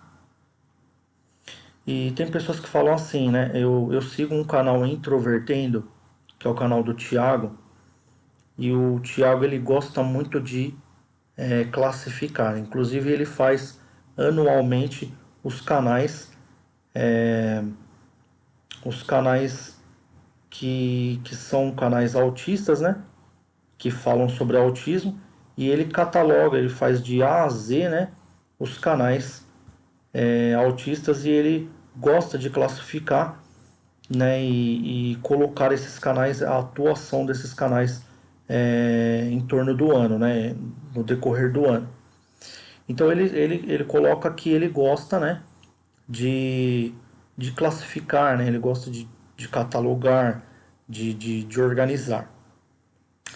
E tem pessoas que falam assim, né? Eu sigo um canal Introvertendo, que é o canal do Thiago, e o Thiago ele gosta muito de classificar. Inclusive ele faz anualmente os canais, os canais que são canais autistas, né? Que falam sobre autismo, e ele cataloga, ele faz de A a Z, né? Os canais autistas, e ele gosta de classificar, né? E colocar esses canais, a atuação desses canais em torno do ano, né? No decorrer do ano. Então ele coloca que ele gosta, né? De, de classificar, né? Ele gosta de catalogar, de organizar,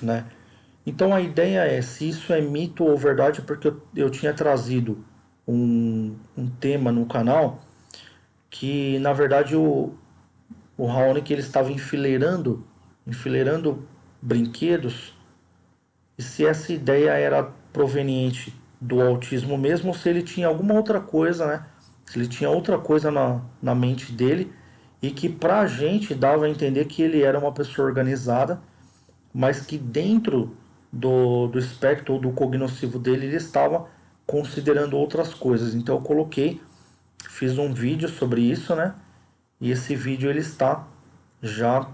né? Então a ideia é se isso é mito ou verdade, porque eu tinha trazido um tema no canal que na verdade o Raonic ele estava enfileirando brinquedos, e se essa ideia era proveniente do autismo mesmo, ou se ele tinha alguma outra coisa, né? Se ele tinha outra coisa na mente dele, e que pra gente dava a entender que ele era uma pessoa organizada, mas que dentro do espectro ou do cognoscivo dele ele estava considerando outras coisas. Então eu coloquei, fiz um vídeo sobre isso, né? E esse vídeo ele está já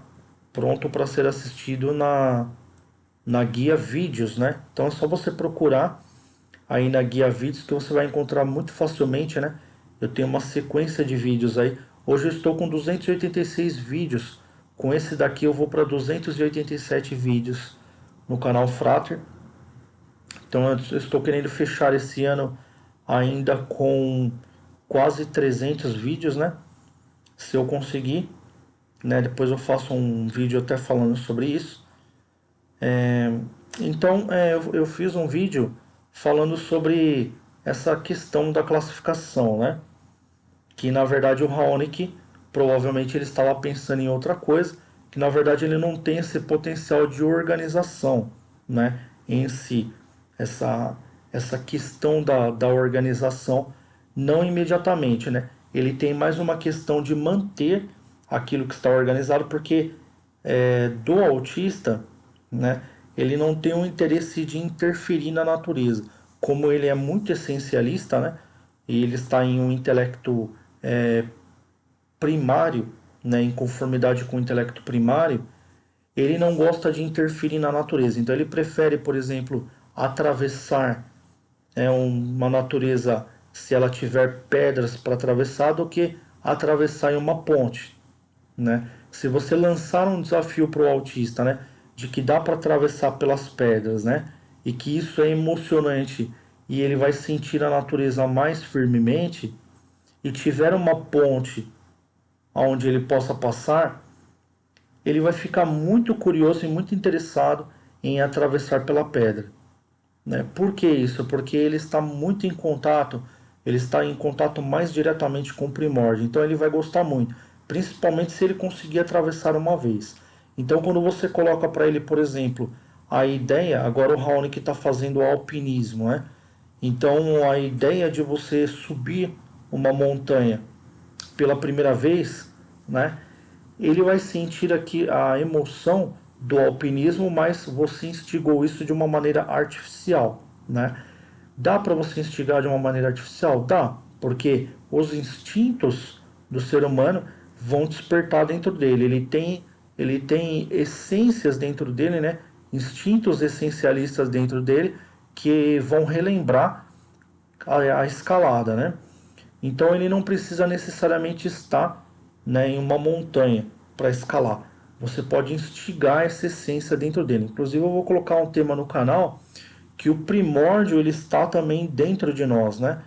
pronto para ser assistido na guia vídeos, né? Então é só você procurar aí na guia vídeos que você vai encontrar muito facilmente, né? Eu tenho uma sequência de vídeos aí. Hoje eu estou com 286 vídeos. Com esse daqui eu vou para 287 vídeos no canal Frater. Então eu estou querendo fechar esse ano ainda com quase 300 vídeos, né? Se eu conseguir, né? Depois eu faço um vídeo até falando sobre isso. Então eu fiz um vídeo falando sobre essa questão da classificação, né? Que na verdade o Raonic provavelmente ele estava pensando em outra coisa, que na verdade ele não tem esse potencial de organização, né? Em si, essa questão da organização, não imediatamente, né? Ele tem mais uma questão de manter aquilo que está organizado, porque do autista, né? Ele não tem um interesse de interferir na natureza. Como ele é muito essencialista, né? E ele está em um intelecto primário, né? Em conformidade com o intelecto primário, ele não gosta de interferir na natureza. Então ele prefere, por exemplo, atravessar uma natureza se ela tiver pedras para atravessar do que atravessar em uma ponte, né? Se você lançar um desafio para o autista, né, de que dá para atravessar pelas pedras, né, e que isso é emocionante e ele vai sentir a natureza mais firmemente, e tiver uma ponte onde ele possa passar, ele vai ficar muito curioso e muito interessado em atravessar pela pedra, né? Por que isso? Porque ele está muito em contato, ele está em contato mais diretamente com o primórdio, então ele vai gostar muito, principalmente se ele conseguir atravessar uma vez. Então quando você coloca para ele, por exemplo, a ideia, agora o Raonic está fazendo alpinismo, né? Então a ideia de você subir uma montanha pela primeira vez, né? Ele vai sentir aqui a emoção do alpinismo, mas você instigou isso de uma maneira artificial, né? Dá para você instigar de uma maneira artificial? Dá, porque os instintos do ser humano vão despertar dentro dele. Ele tem essências dentro dele, né? Instintos essencialistas dentro dele que vão relembrar a escalada, né? Então ele não precisa necessariamente estar, né, em uma montanha para escalar. Você pode instigar essa essência dentro dele. Inclusive eu vou colocar um tema no canal que o primórdio ele está também dentro de nós, né?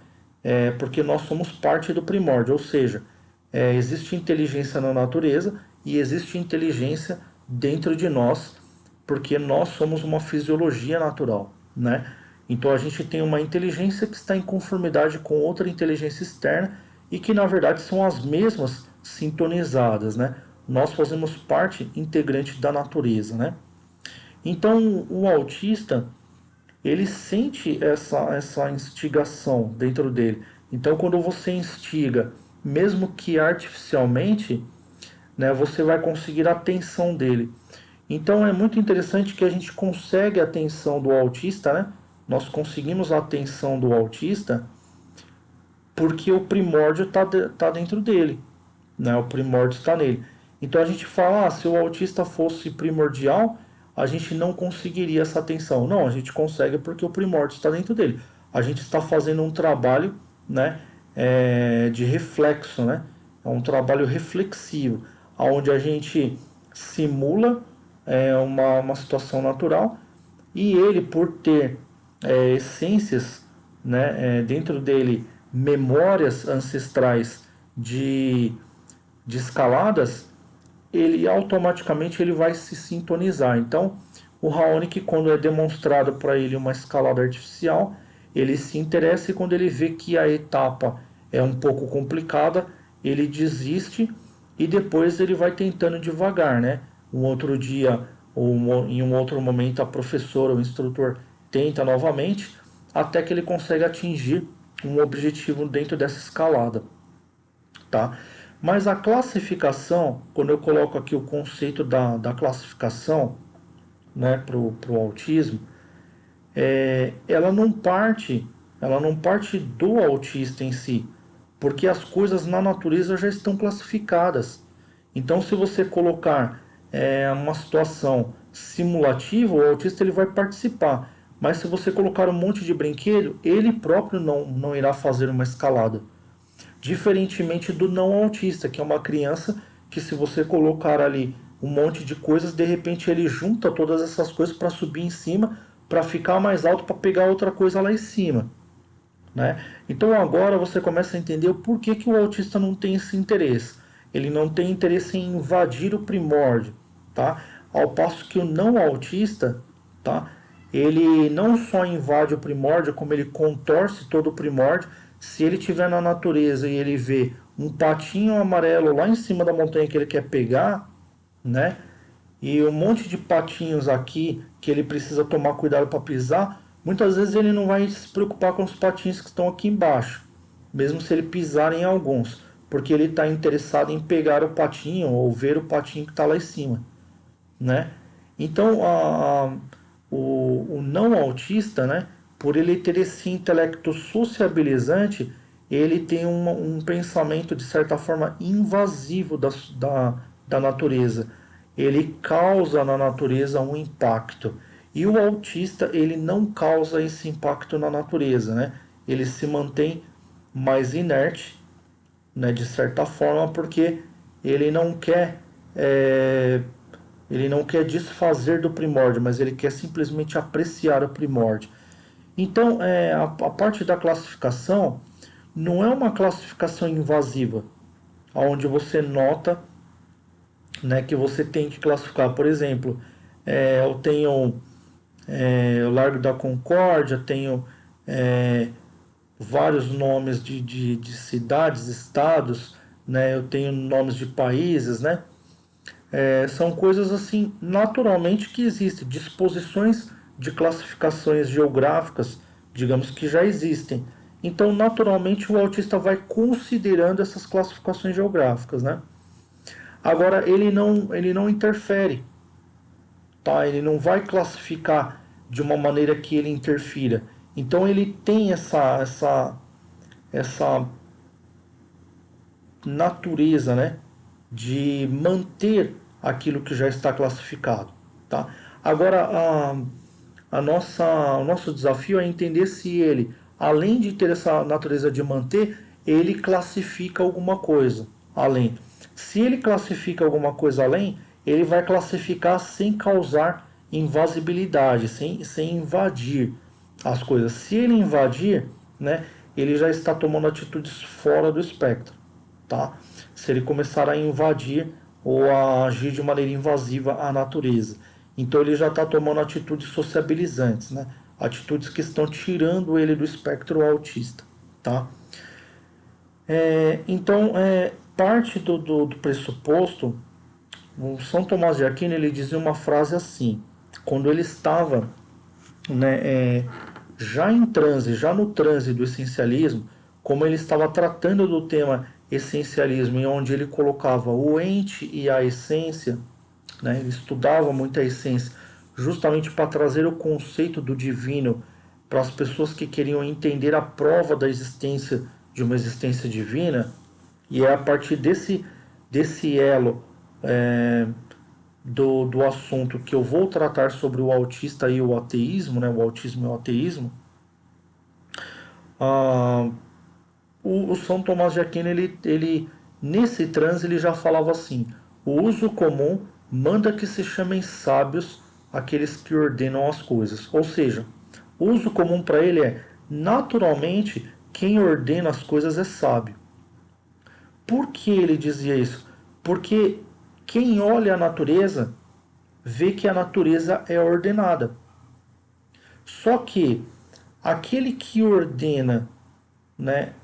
Porque nós somos parte do primórdio, ou seja, existe inteligência na natureza e existe inteligência dentro de nós, porque nós somos uma fisiologia natural, né? Então a gente tem uma inteligência que está em conformidade com outra inteligência externa e que na verdade são as mesmas sintonizadas, né? Nós fazemos parte integrante da natureza, né? Então o autista ele sente essa instigação dentro dele. Então quando você instiga, mesmo que artificialmente, né, você vai conseguir a atenção dele. Então é muito interessante que a gente consegue a atenção do autista, né? Nós conseguimos a atenção do autista porque o primórdio tá dentro dele, né? O primórdio está nele. Então a gente fala, se o autista fosse primordial, a gente não conseguiria essa atenção. Não, a gente consegue porque o primórdio está dentro dele. A gente está fazendo um trabalho, né, de reflexo, né? É um trabalho reflexivo, onde a gente simula uma situação natural e ele, por ter essências, né, dentro dele, memórias ancestrais de, de escaladas, ele automaticamente ele vai se sintonizar. Então, o Raonic, quando é demonstrado para ele uma escalada artificial, ele se interessa e quando ele vê que a etapa é um pouco complicada, ele desiste e depois ele vai tentando devagar, né? Um outro dia ou em um outro momento a professora ou o instrutor tenta novamente até que ele consegue atingir um objetivo dentro dessa escalada, tá? Mas a classificação, quando eu coloco aqui o conceito da classificação, né, para o autismo, ela não parte do autista em si, porque as coisas na natureza já estão classificadas. Então, se você colocar uma situação simulativa, o autista ele vai participar. Mas se você colocar um monte de brinquedo, ele próprio não irá fazer uma escalada. Diferentemente do não autista, que é uma criança que se você colocar ali um monte de coisas, de repente ele junta todas essas coisas para subir em cima, para ficar mais alto, para pegar outra coisa lá em cima, né? Então agora você começa a entender o porquê que o autista não tem esse interesse. Ele não tem interesse em invadir o primórdio, tá? Ao passo que o não autista, tá? Ele não só invade o primórdio, como ele contorce todo o primórdio. Se ele estiver na natureza e ele vê um patinho amarelo lá em cima da montanha que ele quer pegar, né? E um monte de patinhos aqui que ele precisa tomar cuidado para pisar, muitas vezes ele não vai se preocupar com os patinhos que estão aqui embaixo, mesmo se ele pisar em alguns, porque ele está interessado em pegar o patinho ou ver o patinho que está lá em cima, né? Então o não autista, né, por ele ter esse intelecto sociabilizante, ele tem um pensamento de certa forma invasivo da natureza. Ele causa na natureza um impacto. E o autista ele não causa esse impacto na natureza, né? Ele se mantém mais inerte, né, de certa forma, porque ele não quer é, ele não quer desfazer do primórdio, mas ele quer simplesmente apreciar o primórdio. Então, a parte da classificação não é uma classificação invasiva, onde você nota, né, que você tem que classificar. Por exemplo, eu tenho o Largo da Concórdia, tenho vários nomes de cidades, estados, né, eu tenho nomes de países, né? São coisas assim naturalmente que existem, disposições de classificações geográficas, digamos que já existem. Então, naturalmente, o autista vai considerando essas classificações geográficas, né? Agora, ele não interfere, tá? Ele não vai classificar de uma maneira que ele interfira. Então, ele tem essa natureza, né, de manter aquilo que já está classificado, tá? Agora, o nosso desafio é entender se ele, além de ter essa natureza de manter, ele classifica alguma coisa além. Se ele classifica alguma coisa além, ele vai classificar sem causar invasibilidade, sem invadir as coisas. Se ele invadir, né, ele já está tomando atitudes fora do espectro, tá? Se ele começar a invadir ou a agir de maneira invasiva à natureza. Então ele já está tomando atitudes sociabilizantes, né? Atitudes que estão tirando ele do espectro autista, tá? Parte do pressuposto, o São Tomás de Aquino ele dizia uma frase assim, quando ele estava, né, já em transe, já no transe do essencialismo, como ele estava tratando do tema essencialismo, em onde ele colocava o ente e a essência, né, ele estudava muito a essência, justamente para trazer o conceito do divino para as pessoas que queriam entender a prova da existência de uma existência divina, e é a partir desse elo do assunto que eu vou tratar sobre o autista e o ateísmo, né, o autismo e o ateísmo. Ah, o São Tomás de Aquino, ele nesse transe, ele já falava assim: o uso comum manda que se chamem sábios aqueles que ordenam as coisas. Ou seja, o uso comum para ele é, naturalmente, quem ordena as coisas é sábio. Por que ele dizia isso? Porque quem olha a natureza vê que a natureza é ordenada. Só que aquele que ordena, né,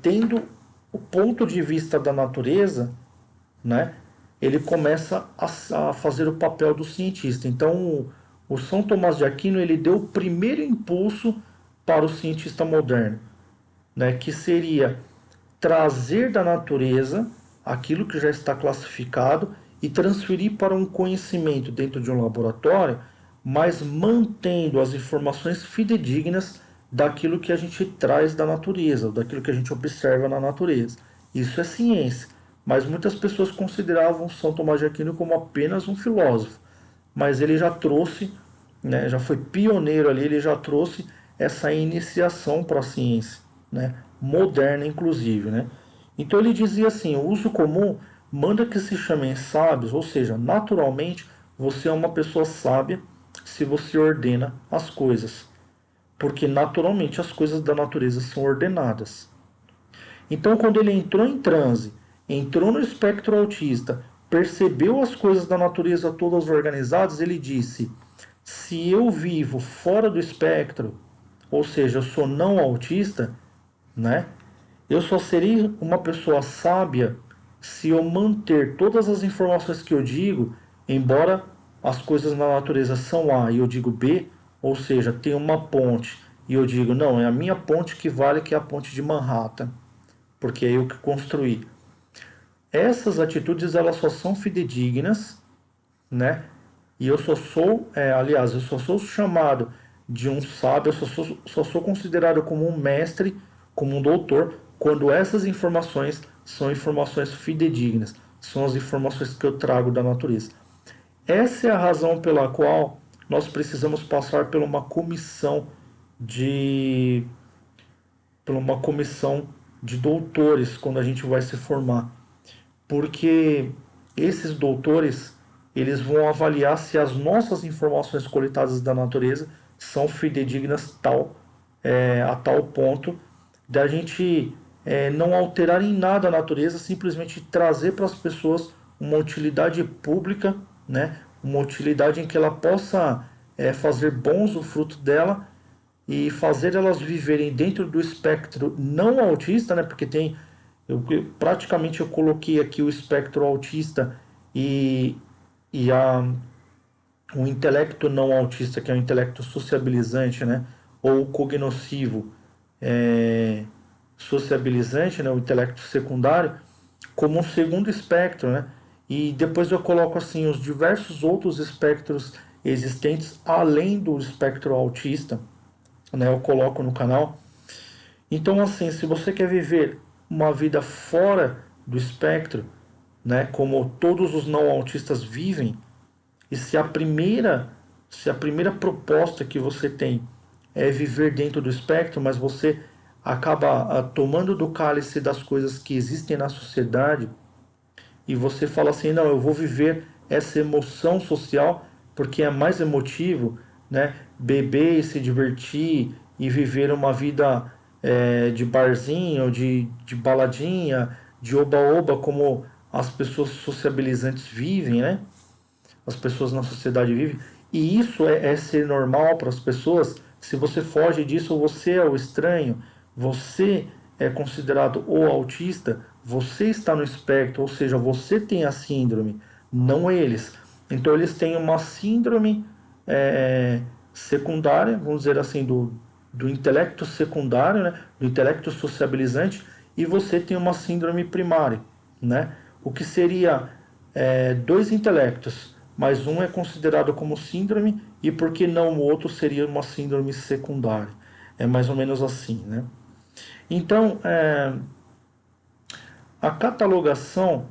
tendo o ponto de vista da natureza, né, ele começa a fazer o papel do cientista. Então, o São Tomás de Aquino ele deu o primeiro impulso para o cientista moderno, né, que seria trazer da natureza aquilo que já está classificado e transferir para um conhecimento dentro de um laboratório, mas mantendo as informações fidedignas daquilo que a gente traz da natureza, daquilo que a gente observa na natureza. Isso é ciência, mas muitas pessoas consideravam São Tomás de Aquino como apenas um filósofo, mas ele já trouxe, né, já foi pioneiro ali, ele já trouxe essa iniciação para a ciência, né, moderna inclusive, né? Então ele dizia assim: o uso comum manda que se chamem sábios, ou seja, naturalmente você é uma pessoa sábia se você ordena as coisas, porque naturalmente as coisas da natureza são ordenadas. Então, quando ele entrou em transe, entrou no espectro autista, percebeu as coisas da natureza todas organizadas, ele disse: se eu vivo fora do espectro, ou seja, eu sou não autista, né? Eu só serei uma pessoa sábia se eu manter todas as informações que eu digo, embora as coisas na natureza são A e eu digo B, ou seja, tem uma ponte e eu digo, não, é a minha ponte que vale, que é a ponte de Manhattan, porque é eu que construí. Essas atitudes elas só são fidedignas, né? E eu só sou, aliás, eu só sou chamado de um sábio, só sou considerado como um mestre, como um doutor, quando essas informações são informações fidedignas, são as informações que eu trago da natureza. Essa é a razão pela qual nós precisamos passar de por uma comissão de doutores quando a gente vai se formar, porque esses doutores eles vão avaliar se as nossas informações coletadas da natureza são fidedignas a tal ponto da gente não alterar em nada a natureza, simplesmente trazer para as pessoas uma utilidade pública, né? Uma utilidade em que ela possa fazer bons o fruto dela e fazer elas viverem dentro do espectro não autista, né? Porque praticamente eu coloquei aqui o espectro autista e, e o intelecto não autista, que é o intelecto sociabilizante, né? Ou cognoscivo sociabilizante, né? O intelecto secundário, como um segundo espectro, né? E depois eu coloco assim os diversos outros espectros existentes além do espectro autista, né? Eu coloco no canal. Então, assim, se você quer viver uma vida fora do espectro, né? Como todos os não autistas vivem, e se a primeira proposta que você tem é viver dentro do espectro, mas você acaba tomando do cálice das coisas que existem na sociedade e você fala assim, não, eu vou viver essa emoção social porque é mais emotivo, né? Beber e se divertir e viver uma vida de barzinho, de baladinha, de oba-oba, como as pessoas sociabilizantes vivem, né? As pessoas na sociedade vivem. E isso é ser normal para as pessoas. Se você foge disso, você é o estranho, você é considerado o autista, você está no espectro, ou seja, você tem a síndrome, não eles. Então eles têm uma síndrome secundária, vamos dizer assim, do intelecto secundário, né? Do intelecto sociabilizante, e você tem uma síndrome primária, né? O que seria dois intelectos, mas um é considerado como síndrome e por que não o outro seria uma síndrome secundária? É mais ou menos assim, né? Então, a catalogação,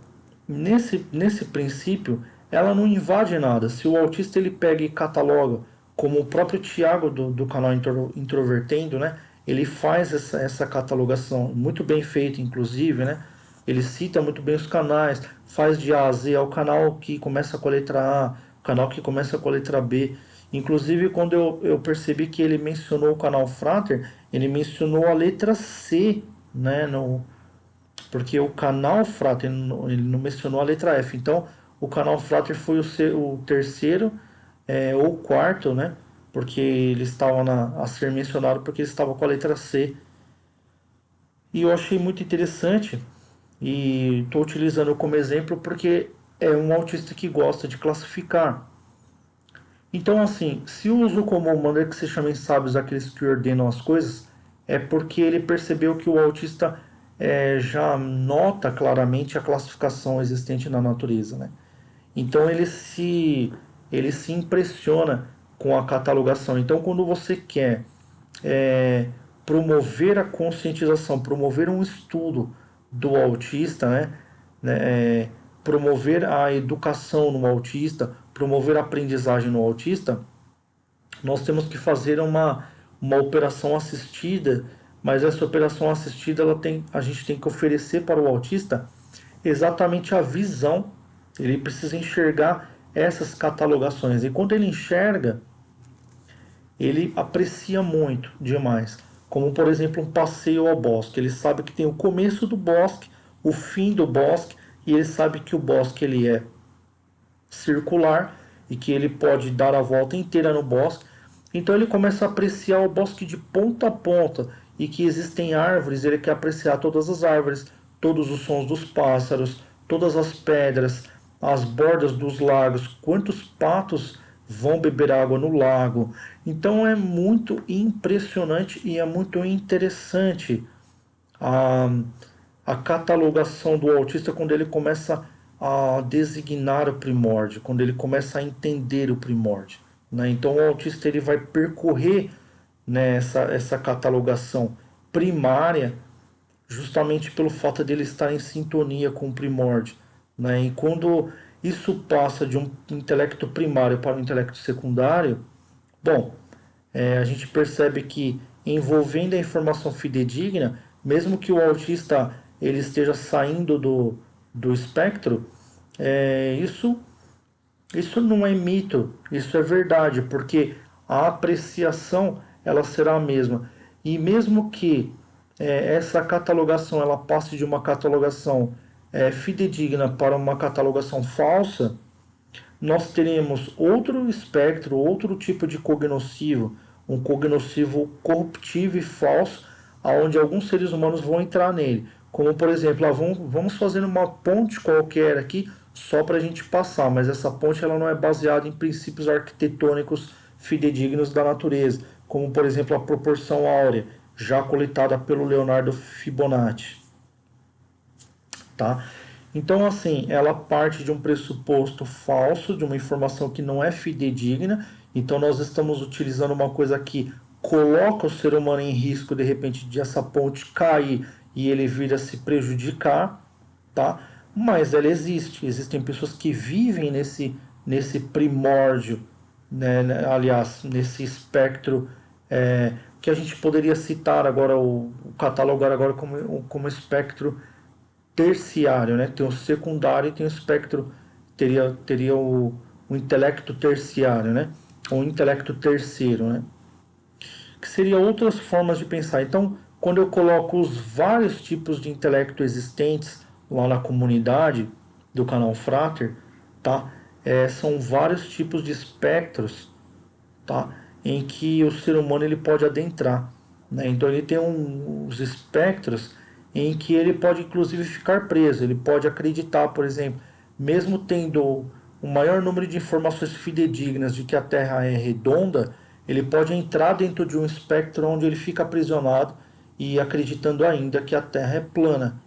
nesse princípio, ela não invade nada. Se o autista ele pega e cataloga, como o próprio Tiago do canal Introvertendo, né? Ele faz essa catalogação, muito bem feita, inclusive, né? Ele cita muito bem os canais, faz de A a Z, é o canal que começa com a letra A, o canal que começa com a letra B. Inclusive, quando eu percebi que ele mencionou o canal Frater, ele mencionou a letra C, né? Porque o canal Frater, ele não mencionou a letra F. Então, o canal Frater foi o terceiro ou o quarto, né? Porque ele estava a ser mencionado porque ele estava com a letra C. E eu achei muito interessante e estou utilizando como exemplo porque é um autista que gosta de classificar. Então, assim, se uso como maneira que se chamem sábios aqueles que ordenam as coisas, é porque ele percebeu que o autista já nota claramente a classificação existente na natureza, né? Então ele se impressiona com a catalogação. Então, quando você quer é, promover a conscientização, promover um estudo do autista, promover a educação no autista, promover a aprendizagem no autista, nós temos que fazer uma operação assistida, mas essa operação assistida a gente tem que oferecer para o autista exatamente a visão. Ele precisa enxergar essas catalogações. E quando ele enxerga, ele aprecia muito demais. Como, por exemplo, um passeio ao bosque. Ele sabe que tem o começo do bosque, o fim do bosque, e ele sabe que o bosque ele é circular e que ele pode dar a volta inteira no bosque. Então ele começa a apreciar o bosque de ponta a ponta e que existem árvores, ele quer apreciar todas as árvores, todos os sons dos pássaros, todas as pedras, as bordas dos lagos, quantos patos vão beber água no lago. Então é muito impressionante e é muito interessante a, a catalogação do autista quando ele começa a designar o primórdio, quando ele começa a entender o primórdio, né? Então o autista ele vai percorrer, né, essa catalogação primária justamente pelo fato dele estar em sintonia com o primórdio, né? E quando isso passa de um intelecto primário para um intelecto secundário, bom, a gente percebe que envolvendo a informação fidedigna, mesmo que o autista ele esteja saindo do espectro, isso não é mito, isso é verdade, porque a apreciação ela será a mesma. E mesmo que essa catalogação ela passe de uma catalogação fidedigna para uma catalogação falsa, nós teremos outro espectro, outro tipo de cognoscivo, um cognoscivo corruptivo e falso, aonde alguns seres humanos vão entrar nele. Como, por exemplo, vamos fazer uma ponte qualquer aqui só para a gente passar, mas essa ponte ela não é baseada em princípios arquitetônicos fidedignos da natureza, como, por exemplo, a proporção áurea, já coletada pelo Leonardo Fibonacci. Tá? Então, assim, ela parte de um pressuposto falso, de uma informação que não é fidedigna. Então, nós estamos utilizando uma coisa que coloca o ser humano em risco, de repente, de essa ponte cair e ele vir a se prejudicar, tá? Mas ela existe. Existem pessoas que vivem nesse primórdio, aliás, nesse espectro, que a gente poderia citar agora, catalogar agora como espectro terciário, né? Tem o secundário e tem o espectro, teria o intelecto terciário, né? Ou intelecto terceiro, né? Que seria outras formas de pensar. Então, quando eu coloco os vários tipos de intelecto existentes lá na comunidade do canal Frater, tá? São vários tipos de espectros, tá? Em que o ser humano ele pode adentrar, né? Então ele tem uns espectros em que ele pode inclusive ficar preso, ele pode acreditar, por exemplo, mesmo tendo o maior número de informações fidedignas de que a Terra é redonda, ele pode entrar dentro de um espectro onde ele fica aprisionado e acreditando ainda que a Terra é plana.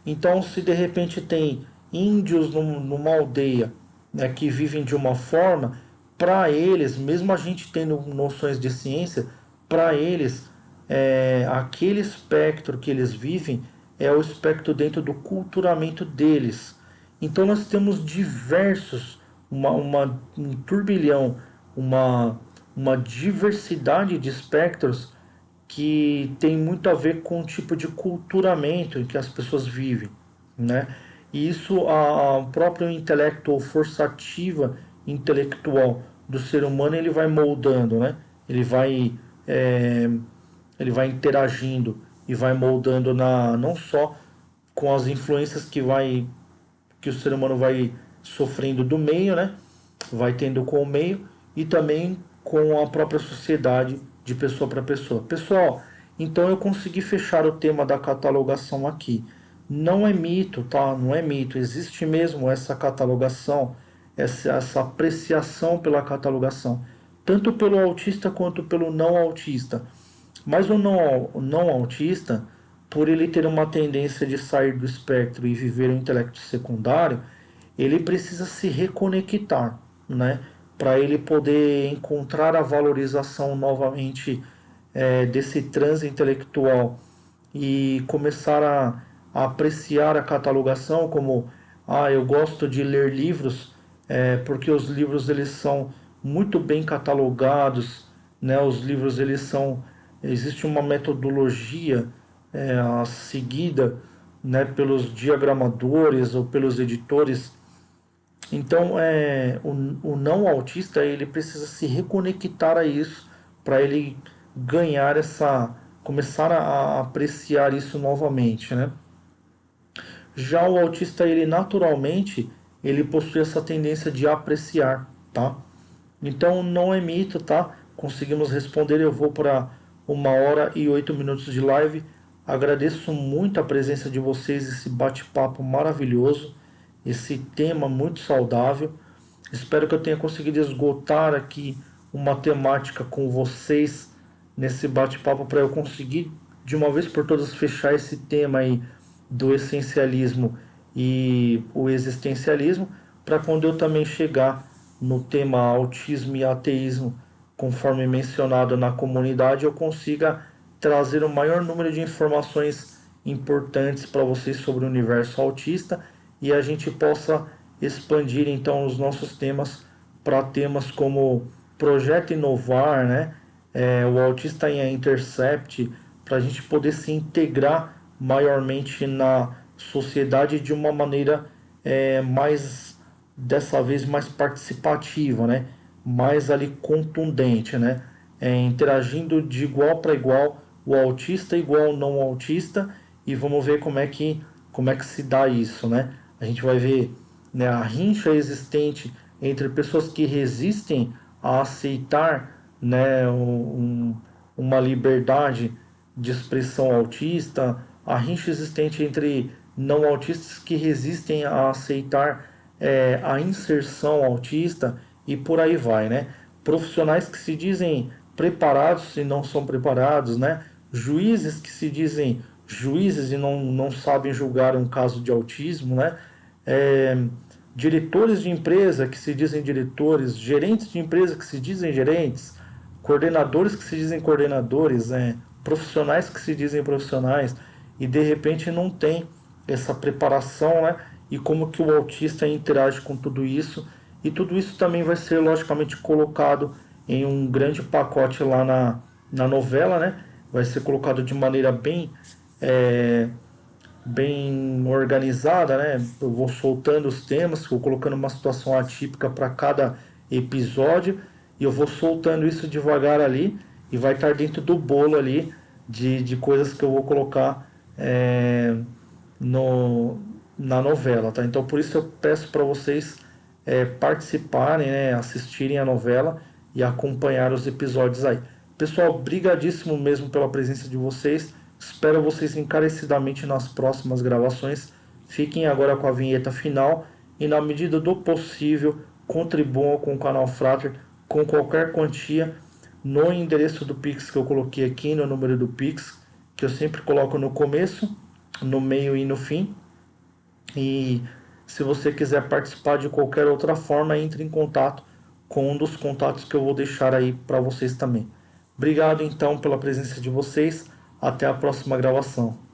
Então, se de repente tem índios numa aldeia, né, que vivem de uma forma, para eles, mesmo a gente tendo noções de ciência, para eles, aquele espectro que eles vivem é o espectro dentro do culturamento deles. Então, nós temos diversos, um turbilhão, uma, uma diversidade de espectros que tem muito a ver com o tipo de culturamento em que as pessoas vivem, né? E isso, a próprio intelecto ou força ativa intelectual do ser humano, ele vai moldando, né? Ele vai, é, ele vai interagindo e vai moldando não só com as influências que o ser humano vai sofrendo do meio, né? Vai tendo com o meio e também com a própria sociedade de pessoa para pessoa. Pessoal, então eu consegui fechar o tema da catalogação aqui. Não é mito, tá? Não é mito. Existe mesmo essa catalogação, essa apreciação pela catalogação, tanto pelo autista quanto pelo não autista. Mas o não autista, por ele ter uma tendência de sair do espectro e viver o intelecto secundário, ele precisa se reconectar, né? Para ele poder encontrar a valorização novamente desse transe intelectual e começar a apreciar a catalogação como eu gosto de ler livros porque os livros eles são muito bem catalogados, né? Os livros eles são existe uma metodologia a seguida, né, pelos diagramadores ou pelos editores. Então, o não autista ele precisa se reconectar a isso para ele ganhar começar a apreciar isso novamente, né? Já o autista ele naturalmente ele possui essa tendência de apreciar, tá? Então não é mito, tá? Conseguimos responder. Eu vou para 1 hora e 8 minutos de live. Agradeço muito a presença de vocês, esse bate-papo maravilhoso, esse tema muito saudável. Espero que eu tenha conseguido esgotar aqui uma temática com vocês nesse bate-papo para eu conseguir de uma vez por todas fechar esse tema aí do essencialismo e o existencialismo, para quando eu também chegar no tema autismo e ateísmo, conforme mencionado na comunidade, eu consiga trazer o maior número de informações importantes para vocês sobre o universo autista e a gente possa expandir então os nossos temas para temas como Projeto Inovar, né? O autista em Intercept, para a gente poder se integrar maiormente na sociedade de uma maneira mais, dessa vez, mais participativa, né? Mais ali contundente, né? Interagindo de igual para igual, o autista igual ao não autista, e vamos ver como é que se dá isso, né? A gente vai ver, né, a rincha existente entre pessoas que resistem a aceitar, né, uma liberdade de expressão autista, a rincha existente entre não autistas que resistem a aceitar a inserção autista e por aí vai, né? Profissionais que se dizem preparados e não são preparados, né? Juízes que se dizem juízes e não sabem julgar um caso de autismo, né? Diretores de empresa que se dizem diretores, gerentes de empresa que se dizem gerentes, coordenadores que se dizem coordenadores, profissionais que se dizem profissionais e de repente não tem essa preparação, né? E como que o autista interage com tudo isso. E tudo isso também vai ser, logicamente, colocado em um grande pacote lá na novela, né? Vai ser colocado de maneira é, bem organizada, né? Eu vou soltando os temas, vou colocando uma situação atípica para cada episódio e eu vou soltando isso devagar ali e vai estar dentro do bolo ali de coisas que eu vou colocar no, na novela, tá? Então por isso eu peço para vocês participarem, né? Assistirem a novela e acompanhar os episódios aí. Pessoal, brigadíssimo mesmo pela presença de vocês. Espero vocês encarecidamente nas próximas gravações. Fiquem agora com a vinheta final e, na medida do possível, contribuam com o canal Frater com qualquer quantia no endereço do Pix que eu coloquei aqui, no número do Pix, que eu sempre coloco no começo, no meio e no fim. E se você quiser participar de qualquer outra forma, entre em contato com um dos contatos que eu vou deixar aí para vocês também. Obrigado então pela presença de vocês. Até a próxima gravação.